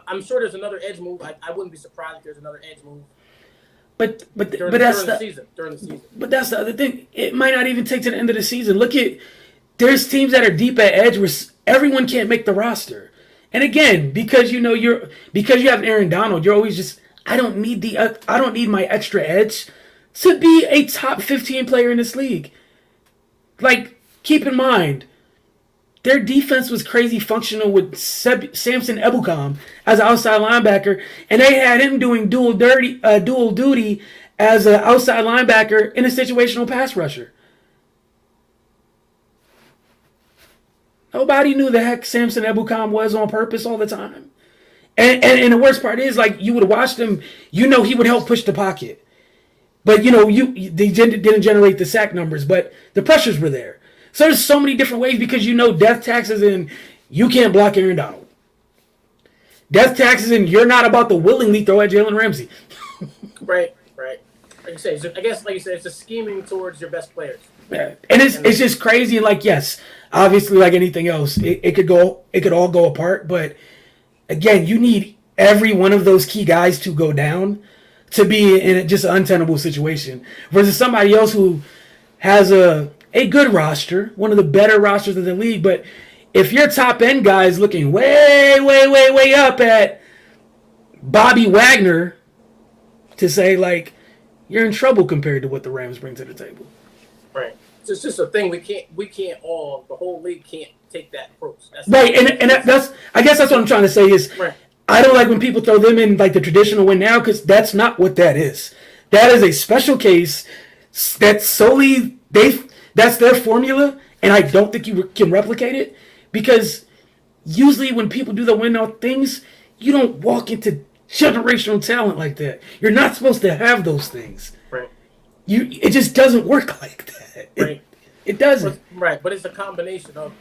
I'm sure there's another edge move. I wouldn't be surprised if there's another edge move. During the season. But that's the other thing. It might not even take to the end of the season. There's teams that are deep at edge where everyone can't make the roster. And again, because you have Aaron Donald, you're always just, I don't need my extra edge to be a top 15 player in this league. Like, keep in mind, their defense was crazy functional with Samson Ebukam as an outside linebacker, and they had him doing dual duty as an outside linebacker in a situational pass rusher. Nobody knew the heck Samson Ebukam was on purpose all the time. And the worst part is, like, you would have watched him, you know he would help push the pocket. But, you know, they didn't generate the sack numbers, but the pressures were there. So there's so many different ways because you know death taxes and you can't block Aaron Donald. Death taxes and you're not about to willingly throw at Jalen Ramsey. Right. Like you say, I guess, like you said, it's a scheming towards your best players. Yeah. And it's just crazy. And like, yes, obviously, like anything else, it could all go apart. But again, you need every one of those key guys to go down to be in just an untenable situation versus somebody else who has a good roster, one of the better rosters in the league. But if your top end guy is looking way up at Bobby Wagner, to say, like, you're in trouble compared to what the Rams bring to the table. Right. It's just a thing we can't all, the whole league can't take that approach. Right, and that's, I guess that's what I'm trying to say is, right. I don't like when people throw them in like the traditional win now because that's not what that is. That is a special case that's solely, that's their formula, and I don't think you can replicate it because usually when people do the win now things, you don't walk into generational talent like that. You're not supposed to have those things. Right. It just doesn't work like that. Right. It doesn't. Right, but it's a combination of,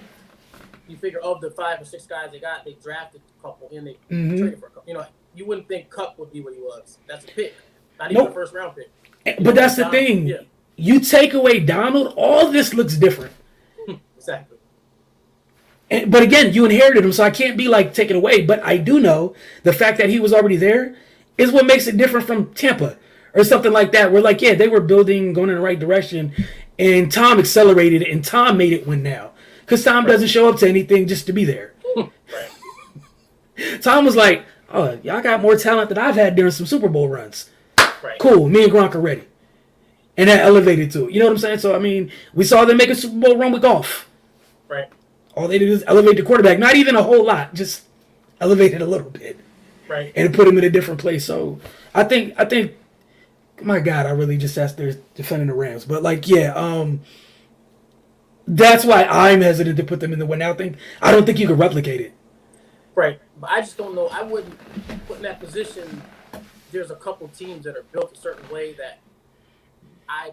you figure of the 5 or 6 guys they got, they drafted a couple and they traded for a couple. You know, you wouldn't think Cup would be what he was. That's a pick. Not even a first round pick. But that's the thing. Yeah. You take away Donald, all this looks different. Exactly. But again, you inherited him, so I can't be like taken away. But I do know the fact that he was already there is what makes it different from Tampa or something like that. Where like, yeah, they were building, going in the right direction, and Tom accelerated it, and Tom made it win now because Tom doesn't show up to anything just to be there. Tom was like, "Oh, y'all got more talent than I've had during some Super Bowl runs. Right. Cool, me and Gronk are ready," and that elevated to it. You know what I'm saying? So I mean, we saw them make a Super Bowl run with golf. Right. All they did is elevate the quarterback. Not even a whole lot, just elevate it a little bit. Right. And put him in a different place. So I think my God, I really just asked their defending the Rams. But like, yeah, that's why I'm hesitant to put them in the win now thing. I don't think you could replicate it. Right. But I just don't know. I wouldn't put in that position. There's a couple teams that are built a certain way that I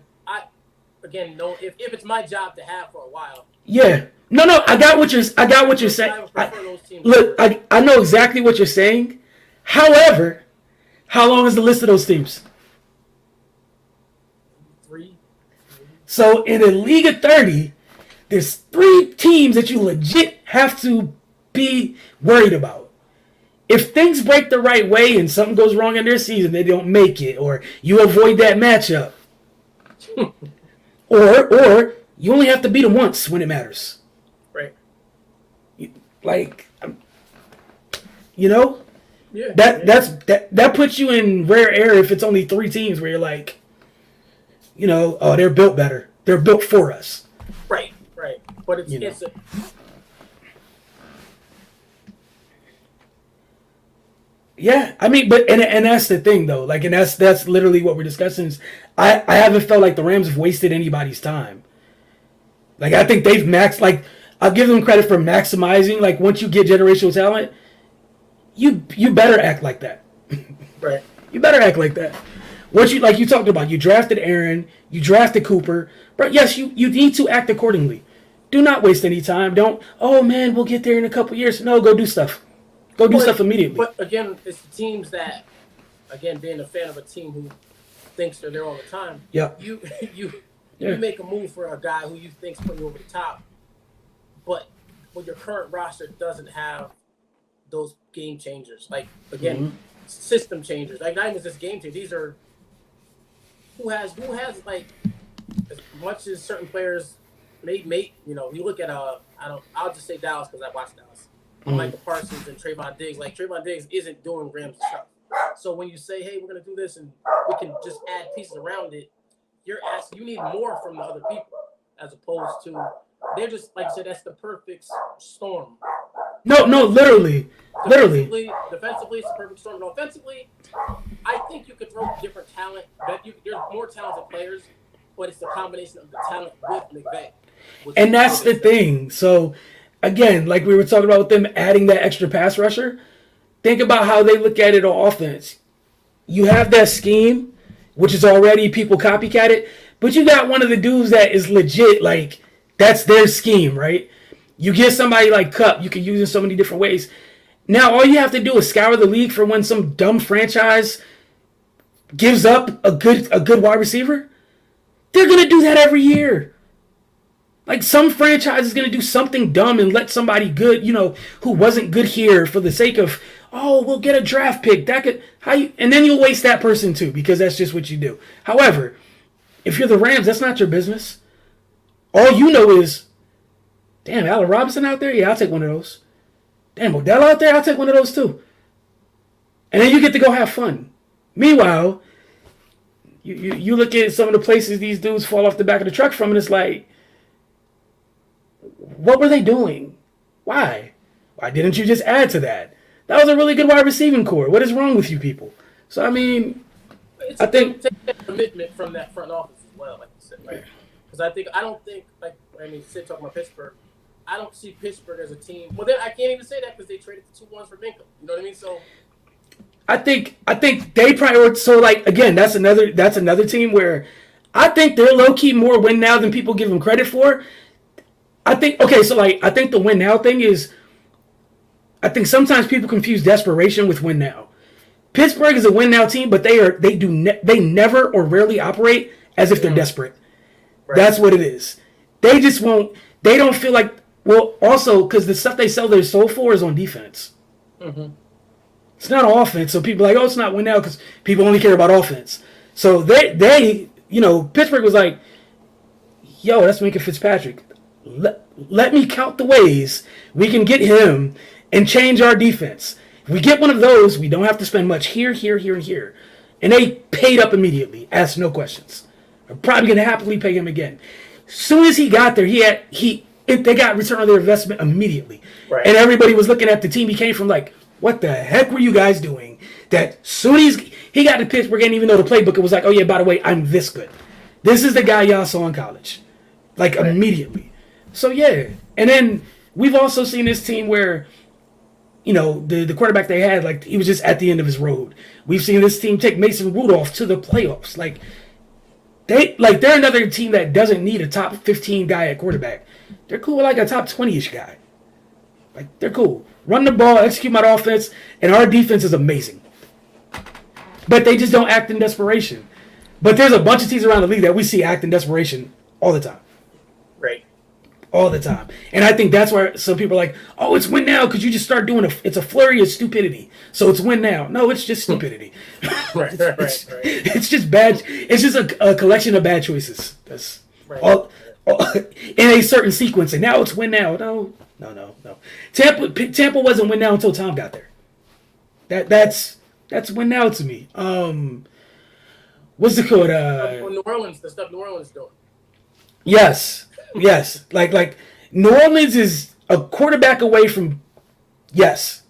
again know if it's my job to have for a while. Yeah. No, I got what you're saying. I know exactly what you're saying. However, how long is the list of those teams? 3. So in a league of 30, there's 3 teams that you legit have to be worried about. If things break the right way and something goes wrong in their season, they don't make it, or you avoid that matchup, or you only have to beat them once when it matters. Right. Like, you know, yeah, that puts you in rare air if it's only 3 teams where you're like, you know, oh, they're built better. They're built for us. Right. But it's yeah, I mean, but and that's the thing though. Like, and that's literally what we're discussing. Is I haven't felt like the Rams have wasted anybody's time. Like, I think they've maxed. Like, I'll give them credit for maximizing. Like, once you get generational talent, you better act like that. Right. You better act like that. Once you, like you talked about, you drafted Aaron, you drafted Cooper, but yes, you need to act accordingly. Do not waste any time. Don't, oh man, we'll get there in a couple years. No, go do stuff. Go do stuff immediately. But again, it's the teams that, again, being a fan of a team who thinks they're there all the time. Yeah. You make a move for a guy who you think's putting you over the top, but when your current roster doesn't have those game changers, like again, system changers, like not even just game changers. These are who has like as much as certain players may you know. You look at I'll just say Dallas because I watched Dallas. Michael Parsons and Trayvon Diggs. Like, Trayvon Diggs isn't doing Rams stuff. So when you say, hey, we're going to do this and we can just add pieces around it, you need more from the other people as opposed to, they're just, like I said, that's the perfect storm. No, literally. Defensively, it's the perfect storm. And offensively, I think you could throw different talent. There's more talented players, but it's the combination of the talent with McVay. And that's the thing. So, again, like we were talking about with them adding that extra pass rusher, think about how they look at it on offense. You have that scheme, which is already people copycat it, but you got one of the dudes that is legit, like, that's their scheme, right? You get somebody like Kupp, you can use in so many different ways. Now, all you have to do is scour the league for when some dumb franchise gives up a good wide receiver. They're going to do that every year. Like, some franchise is going to do something dumb and let somebody good, you know, who wasn't good here for the sake of, oh, we'll get a draft pick. And then you'll waste that person too, because that's just what you do. However, if you're the Rams, that's not your business. All you know is, damn, Allen Robinson out there? Yeah, I'll take one of those. Damn, Odell out there? I'll take one of those too. And then you get to go have fun. Meanwhile, you look at some of the places these dudes fall off the back of the truck from, and it's like, what were they doing? Why? Why didn't you just add to that? That was a really good wide receiving core. What is wrong with you people? So, I mean, I think take that commitment from that front office as well, like you said, right? Because Sid talking about Pittsburgh, I don't see Pittsburgh as a team. Well, then I can't even say that because they traded the 2-1s for Minka. You know what I mean? So I think they prioritize. So, like, again, that's another team where I think they're low key more win now than people give them credit for. I think the win now thing is, I think sometimes people confuse desperation with win now. Pittsburgh is a win now team, but they never or rarely operate as if they're desperate. Right. That's what it is. They just won't. they don't feel like, well, also, because the stuff they sell their soul for is on defense. Mm-hmm. It's not offense. So people are like, oh, it's not win now because people only care about offense. So they Pittsburgh was like, yo, that's Minka Fitzpatrick. Let me count the ways we can get him and change our defense. If we get one of those, we don't have to spend much here, here, here, and here. And they paid up immediately, asked no questions. They're probably going to happily pay him again. As soon as he got there, they got return on their investment immediately. Right. And everybody was looking at the team he came from like, what the heck were you guys doing? That soon as he got to Pittsburgh, didn't even know the playbook. It was like, oh yeah, by the way, I'm this good. This is the guy y'all saw in college. Like right. Immediately. So yeah. And then we've also seen this team where, the quarterback they had, like he was just at the end of his road. We've seen this team take Mason Rudolph to the playoffs. They're another team that doesn't need a top 15 guy at quarterback. They're cool with like a top 20-ish guy. Like they're cool. Run the ball, execute my offense, and our defense is amazing. But they just don't act in desperation. But there's a bunch of teams around the league that we see act in desperation all the time. Right. All the time. And I think that's why some people are like, oh, it's win now because you just start doing it's a flurry of stupidity. So it's win now. No, it's just stupidity. Right. It's just bad. It's just a collection of bad choices. That's right. all in a certain sequence. And now it's win now. No. Tampa wasn't win now until Tom got there. That's win now to me. What's the code? New Orleans, the stuff New Orleans doing. Yes. Like New Orleans is a quarterback away from. Yes.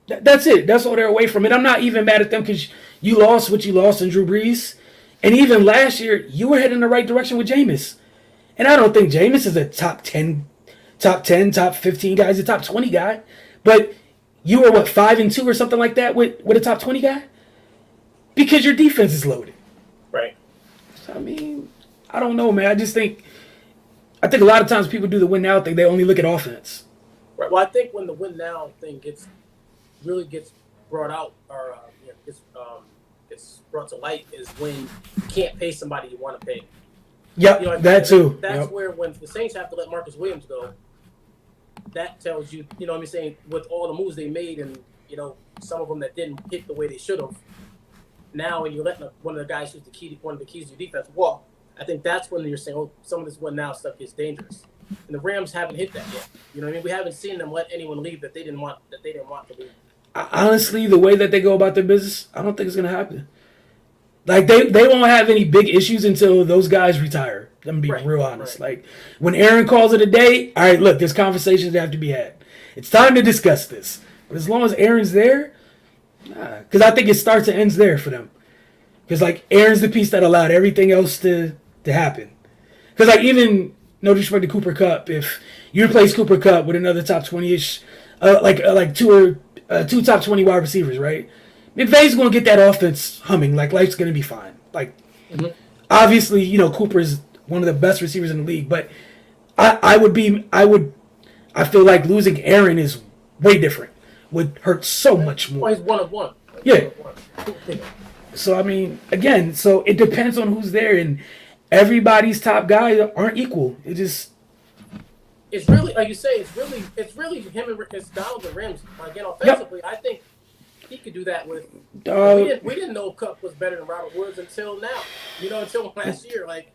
That's it. That's all they're away from. And I'm not even mad at them because you lost what you lost in Drew Brees, and even last year you were heading in the right direction with Jameis, and I don't think Jameis is a top 10, top 15 guy. He's a top 20 guy, but you were 5-2 or something like that with a top 20 guy because your defense is loaded. Right. So I mean, I don't know, man. I think a lot of times people do the win now thing. They only look at offense. Right. Well, I think when the win now thing gets brought out or gets brought to light is when you can't pay somebody you want to pay. Yep, that too. That's where when the Saints have to let Marcus Williams go, that tells you, what I'm saying, with all the moves they made and, some of them that didn't hit the way they should have. Now, when you're letting one of the guys who's one of the keys to your defense walk, I think that's when you're saying, oh, some of this win now stuff gets dangerous. And the Rams haven't hit that yet. You know what I mean? We haven't seen them let anyone leave that they didn't want to leave. Honestly, the way that they go about their business, I don't think it's going to happen. Like, they won't have any big issues until those guys retire. I'm going to be real honest. Right. Like, when Aaron calls it a day, all right, look, there's conversations that have to be had. It's time to discuss this. But as long as Aaron's there, because I think it starts and ends there for them. Because, like, Aaron's the piece that allowed everything else to happen. Because, like, even, no disrespect to Cooper Kupp, if you replace Cooper Kupp with another top 20-ish, two top 20 wide receivers, right? McVay's going to get that offense humming. Like, life's going to be fine. Like, obviously, Cooper's one of the best receivers in the league, but I feel like losing Aaron is way different. Would hurt so much more. Well, he's one of one. Yeah. So, I mean, again, so it depends on who's there, and everybody's top guys aren't equal. It's really, like you say, it's really him and it's Donald and Rams. Again, offensively, I think he could do that with. We didn't know Kupp was better than Robert Woods until now. Until last year. Like,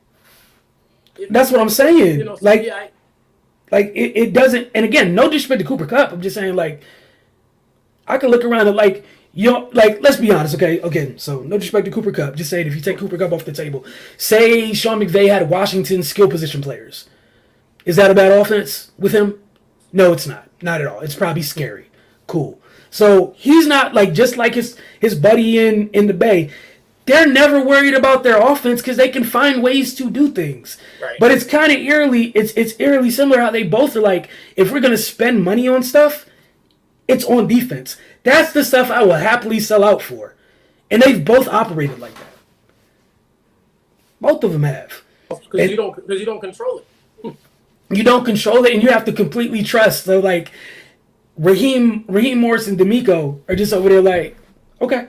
that's what I'm saying. It doesn't. And again, no disrespect to Cooper Kupp. I'm just saying, like, I can look around and let's be honest, okay? Again, so no disrespect to Cooper Kupp. Just saying, if you take Cooper Kupp off the table, say Sean McVay had Washington skill position players. Is that a bad offense with him? No, it's not. Not at all. It's probably scary. Cool. So he's not just like his buddy in the Bay. They're never worried about their offense because they can find ways to do things. Right. But it's kind of eerily, it's eerily similar how they both are like, if we're gonna spend money on stuff, it's on defense. That's the stuff I will happily sell out for. And they've both operated like that. Both of them have. Because you don't control it. You don't control it, and you have to completely trust. So, like, Raheem Morris and D'Amico are just over there like, okay.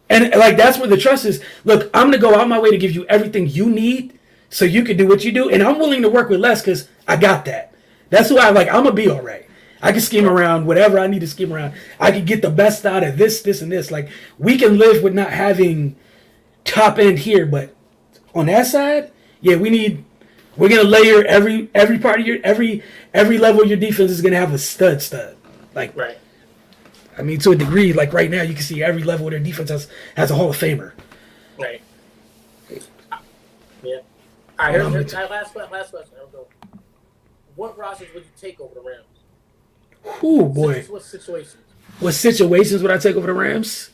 And, like, that's where the trust is. Look, I'm going to go out my way to give you everything you need so you can do what you do, and I'm willing to work with less because I got that. That's who I like. I'm gonna be all right. I can scheme around whatever I need to scheme around. I can get the best out of this, and this. Like, we can live with not having top end here, but on that side, yeah, we're gonna layer every part of your every level of your defense is gonna have a stud. Like, right. I mean, to a degree, like right now, you can see every level of their defense has a Hall of Famer. Right. Yeah. All right, here's last question. I'll go. What rosters would you take over the Rams? Oh boy. What situations? What situations would I take over the Rams?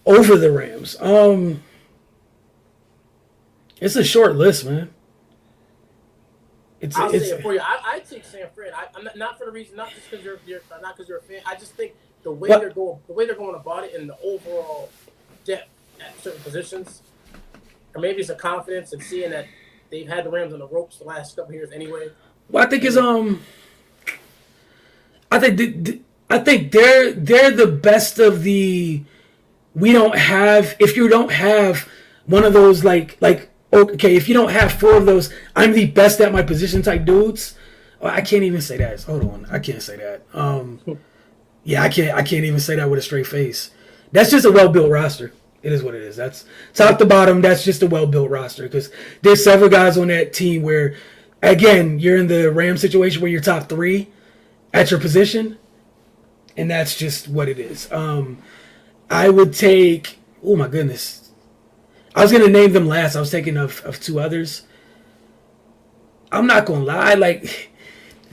Over the Rams. It's a short list, man. I'll say it for you. I take San Fran. I'm not for the reason, not just because you're not because you're a fan. I just think the way they're going about it, and the overall depth at certain positions, or maybe it's a confidence in seeing that they've had the Rams on the ropes the last couple of years anyway. Well, I think I think they're the best of the. We don't have, if you don't have one of those like okay, if you don't have 4 of those, I'm the best at my position type dudes. I can't even say that. Hold on, I can't say that. Yeah, I can't even say that with a straight face. That's just a well built roster. It is what it is. That's top to bottom. That's just a well built roster because there's several guys on that team where, again, you're in the Ram situation where you're top 3 at your position, and that's just what it is. I would take. Oh my goodness. I was gonna name them last. I was thinking of 2 others. I'm not gonna lie, like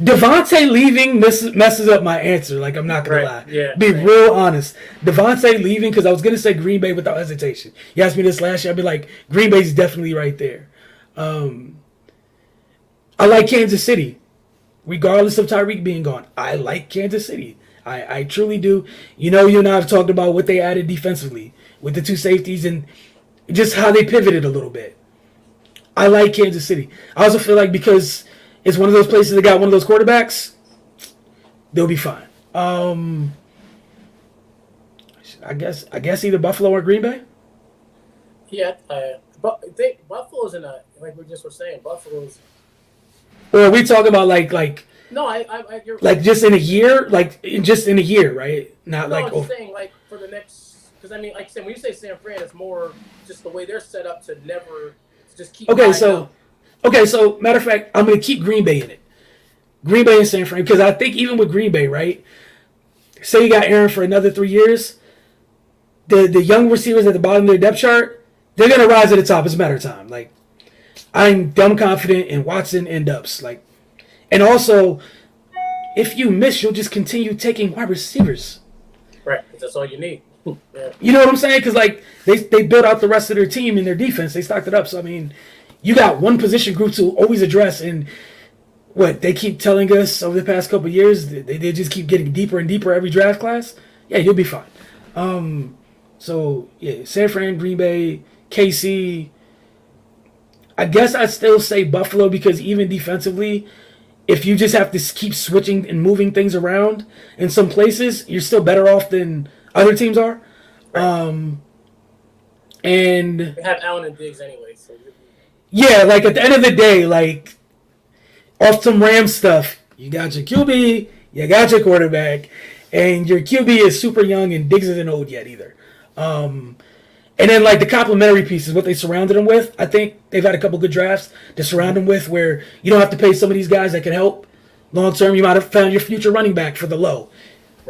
Devontae leaving messes up my answer. Like, I'm not gonna lie. Yeah. Be real honest. Devontae leaving, because I was gonna say Green Bay without hesitation. You asked me this last year, I'd be like, Green Bay's definitely right there. I like Kansas City, regardless of Tyreek being gone. I like Kansas City. I truly do. You know, you and I have talked about what they added defensively with the 2 safeties and just how they pivoted a little bit. I like Kansas City. I also feel like because it's one of those places that got one of those quarterbacks, they'll be fine. I guess either Buffalo or Green Bay. Yeah, but I think Buffalo's in a, like we just were saying, Buffalo's. Or are we talking about like? No, you're like just in a year, just in a year, right? Not no, like. I'm just saying, like, for the next, because I mean, like I said, when you say San Fran, it's more just the way they're set up to never just keep. Okay, so matter of fact, I'm gonna keep Green Bay in it. Green Bay and San Fran, because I think even with Green Bay, right? Say you got Aaron for another 3 years, the young receivers at the bottom of their depth chart, they're gonna rise to the top. It's a matter of time. Like, I'm dumb confident in Watson and Dubs. Like, and also, if you miss, you'll just continue taking wide receivers. Right, that's all you need. Yeah. You know what I'm saying? Because like they built out the rest of their team and their defense. They stocked it up. So I mean, you got one position group to always address, and what they keep telling us over the past couple of years, they just keep getting deeper and deeper every draft class. Yeah, you'll be fine. So yeah, San Fran, Green Bay, KC. I guess I'd still say Buffalo because even defensively, if you just have to keep switching and moving things around in some places, you're still better off than other teams are. Right. And you have Allen and Diggs anyway. So yeah, like at the end of the day, like off some Rams stuff, you got your QB, you got your quarterback, and your QB is super young and Diggs isn't old yet either. And then like the complementary pieces, what they surrounded him with, I think they've had a couple good drafts to surround him with where you don't have to pay some of these guys that can help long term. You might have found your future running back for the low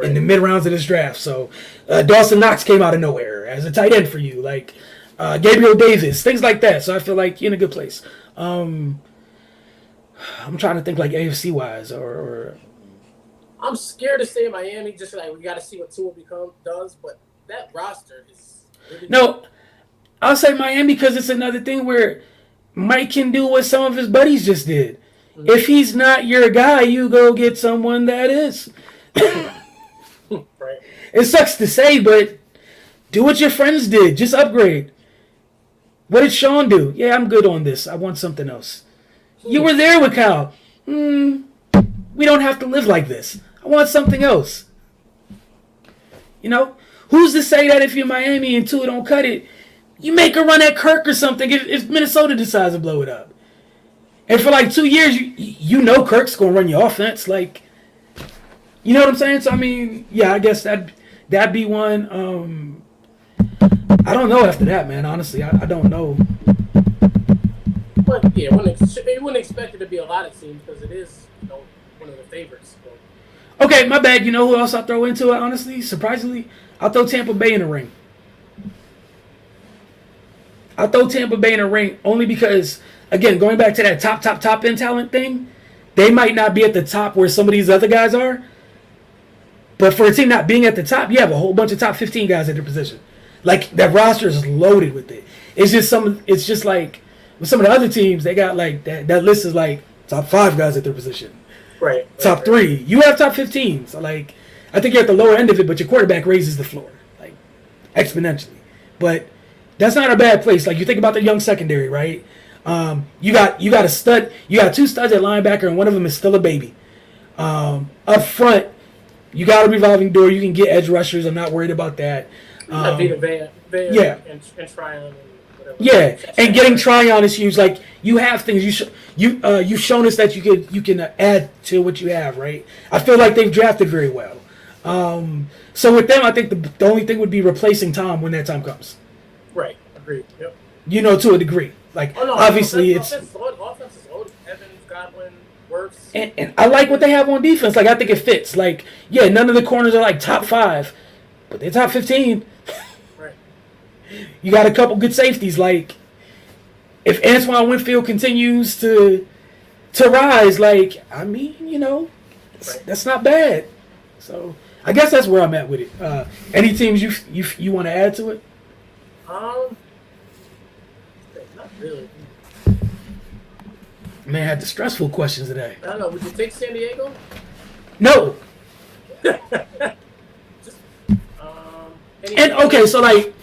in the mid rounds of this draft. So Dawson Knox came out of nowhere as a tight end for you, like Gabriel Davis, things like that. So I feel like you're in a good place. I'm trying to think like AFC wise or I'm scared to say Miami. Just like we got to see what Tua does, but that roster is. No, I'll say Miami because it's another thing where Mike can do what some of his buddies just did. Mm-hmm. If he's not your guy, you go get someone that is. Right. It sucks to say, but do what your friends did. Just upgrade. What did Sean do? Yeah, I'm good on this. I want something else. You were there with Kyle. We don't have to live like this. I want something else. You know? Who's to say that if you're Miami and Tua don't cut it, You make a run at Kirk or something if Minnesota decides to blow it up. And for like 2 years, you know Kirk's going to run your offense. Like, you know what I'm saying? So, I mean, yeah, I guess that'd be one. I don't know after that, man. Honestly, I don't know. But, yeah, you wouldn't expect it to be a lot of teams because it is, one of the favorites. So. Okay, my bad. You know who else I'll throw into it, honestly? Surprisingly, I'll throw Tampa Bay in the ring. I'll throw Tampa Bay in the ring only because, again, going back to that top end talent thing, they might not be at the top where some of these other guys are. But for a team not being at the top, you have a whole bunch of top 15 guys at their position. Like, that roster is loaded with it. It's just like with some of the other teams, they got like that list is like top 5 guys at their position. Right. Top 3. You have top 15. So, like, I think you're at the lower end of it, but your quarterback raises the floor, like, exponentially. But that's not a bad place. Like, you think about the young secondary, right? You got a stud. You got 2 studs at linebacker, and one of them is still a baby. Up front, you got a revolving door. You can get edge rushers. I'm not worried about that. Yeah. And Tryon and whatever. Yeah, and getting Tryon is huge. Like, you have things. You've shown us that you can add to what you have, right? I feel like they've drafted very well. So with them, I think the only thing would be replacing Tom when that time comes. Right. Agreed. Yep. To a degree. Like, obviously, offense is loaded. Evans, Godwin, Wirfs. And I like what they have on defense. Like, I think it fits. Like, yeah, none of the corners are like top 5, but they're top 15. Right. You got a couple good safeties. Like, if Antoine Winfield continues to rise, like, I mean, that's not bad. So I guess that's where I'm at with it. Any teams you want to add to it? Not really. Man, I had the stressful questions today. I don't know. Would you take San Diego? No. And okay, so like,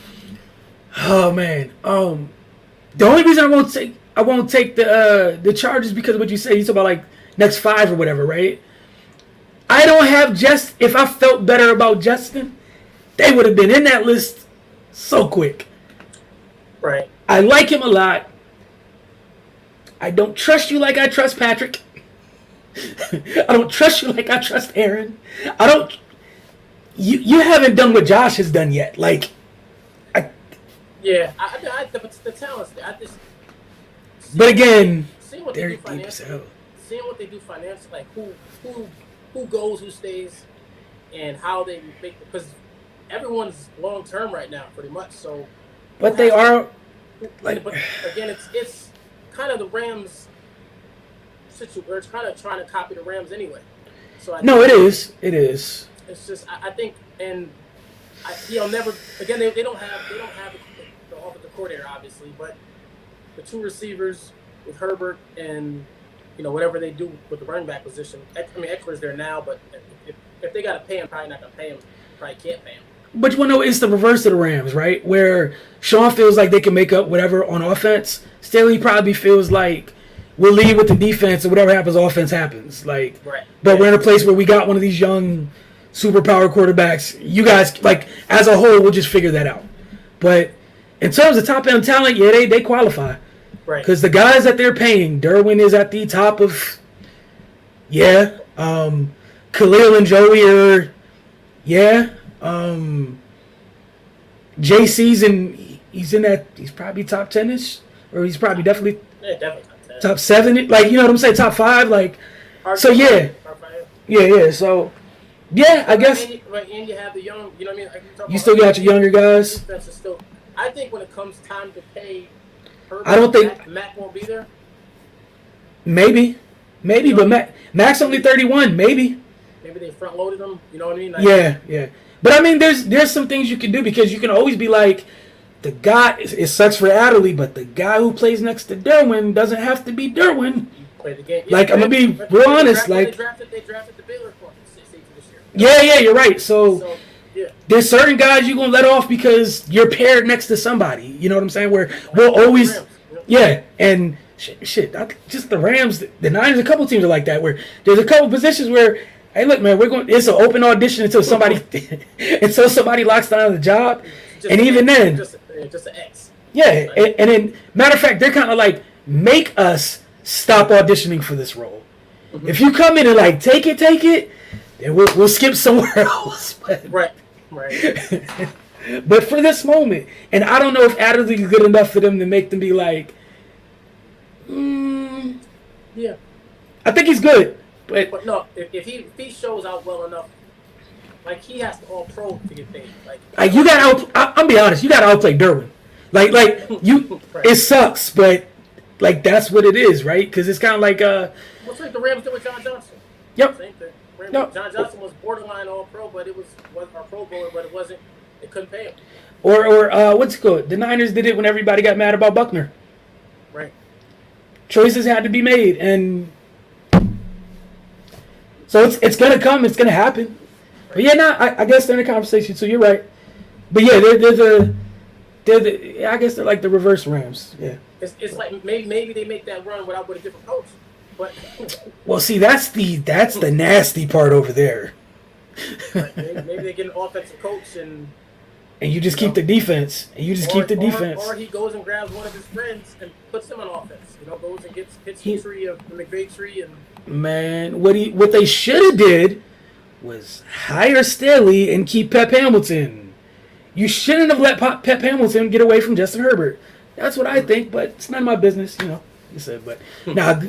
oh man, the only reason I won't take the Chargers because of what you say. You talk about like next 5 or whatever, right? I don't have if I felt better about Justin, they would have been in that list so quick. Right. I like him a lot. I don't trust you like I trust Patrick. I don't trust you like I trust Aaron. I don't. You haven't done what Josh has done yet. Like, the talents. But again, seeing what they do financially, like who goes, who stays, and how they make, because everyone's long term right now, pretty much. So, but they are like. But again, it's kind of the Rams situation. We're kind of trying to copy the Rams anyway. So it is. It is. It's just I think, and never again. They don't have the offensive coordinator, obviously, but the 2 receivers with Herbert and whatever they do with the running back position. I mean, Eckler's there now, but if they got to pay him, probably not gonna pay him. Probably can't pay him. But you want to know, it's the reverse of the Rams, right? Where Sean feels like they can make up whatever on offense. Staley probably feels like we'll lead with the defense, and whatever happens, offense happens. Like, right. But we're in a place where we got one of these young, superpower quarterbacks. You guys, like, as a whole, we'll just figure that out. But in terms of top end talent, yeah, they qualify. Right. Because the guys that they're paying, Derwin is at the top of, Khalil and Joey are, JC's he's probably top 10ish, or he's probably definitely top 7. Like, you know what I'm saying, top 5. Like, so yeah. So I guess. And you have the young. You know what I mean? You still got your younger guys. I think when it comes time to pay, Herbert, I don't think Mac won't be there. Maybe, but Mac's only 31. Maybe they front loaded him. You know what I mean? Like, yeah. But I mean, there's some things you can do, because you can always be like, the guy. It sucks for Adderley, but the guy who plays next to Derwin doesn't have to be Derwin. Play the game. Like, I'm gonna be real honest. Like, they drafted the Baylor safety this year. Yeah, you're right. So there's certain guys you're gonna let off because you're paired next to somebody. You know what I'm saying? Where we'll always, and shit. Just the Rams, the Niners, a couple teams are like that. Where there's a couple positions where, hey, look, man, it's an open audition until somebody locks down the job, and even then, just an X. Yeah, and then matter of fact, they're kind of like make us stop auditioning for this role. Mm-hmm. If you come in and like take it, then we'll skip somewhere else. But, Right. but for this moment, and I don't know if Adderley is good enough for them to make them be like, Yeah. I think he's good, But no, if he shows out well enough, like he has to all pro to get paid. Like you got I'll be honest, you got to outplay Derwin. Like you, Right. it sucks, but like that's what it is, right? Because it's kind of like what's like the Rams did with John Johnson. Yep. Same thing. Yep. John Johnson was borderline all pro, but it was our Pro Bowler, but it wasn't. They couldn't pay him. Or what's it called? The Niners did it when everybody got mad about Buckner. Right. Choices had to be made, and so it's gonna come. It's gonna happen. But yeah, I guess they're in a conversation too. You're right. But yeah, I guess they're like the reverse Rams. Yeah. It's like maybe they make that run with a different coach, but Well, see, that's the nasty part over there. maybe they get an offensive coach and you just keep the defense. And you just keep the defense. Or he goes and grabs one of his friends and puts him on offense. Goes and hits the tree of the McVay tree and. Man, what they should have did was hire Staley and keep Pep Hamilton. You shouldn't have let Pep Hamilton get away from Justin Herbert. That's what I think, but it's none of my business, you said. But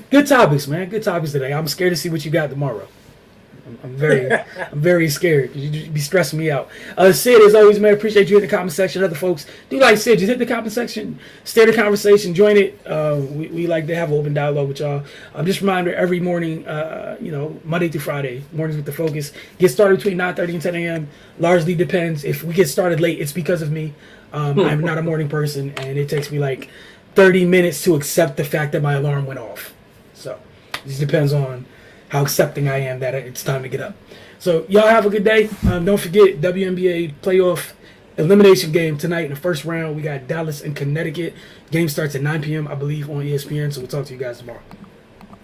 good topics, man. Good topics today. I'm scared to see what you got tomorrow. I'm very scared because you be stressing me out. Sid, as always, man, appreciate you in the comment section. Other folks do like Sid. Just hit the comment section, stay the conversation, join it. We like to have an open dialogue with y'all. Just a reminder, every morning, Monday through Friday, mornings with the focus, get started between 9:30 and 10 a.m. Largely depends. If we get started late, it's because of me. I'm not a morning person, and it takes me like 30 minutes to accept the fact that my alarm went off. So it just depends on how accepting I am that it's time to get up. So y'all have a good day. Don't forget WNBA Playoff Elimination game tonight in the first round. We got Dallas and Connecticut. Game starts at 9 p.m. I believe on ESPN. So we'll talk to you guys tomorrow.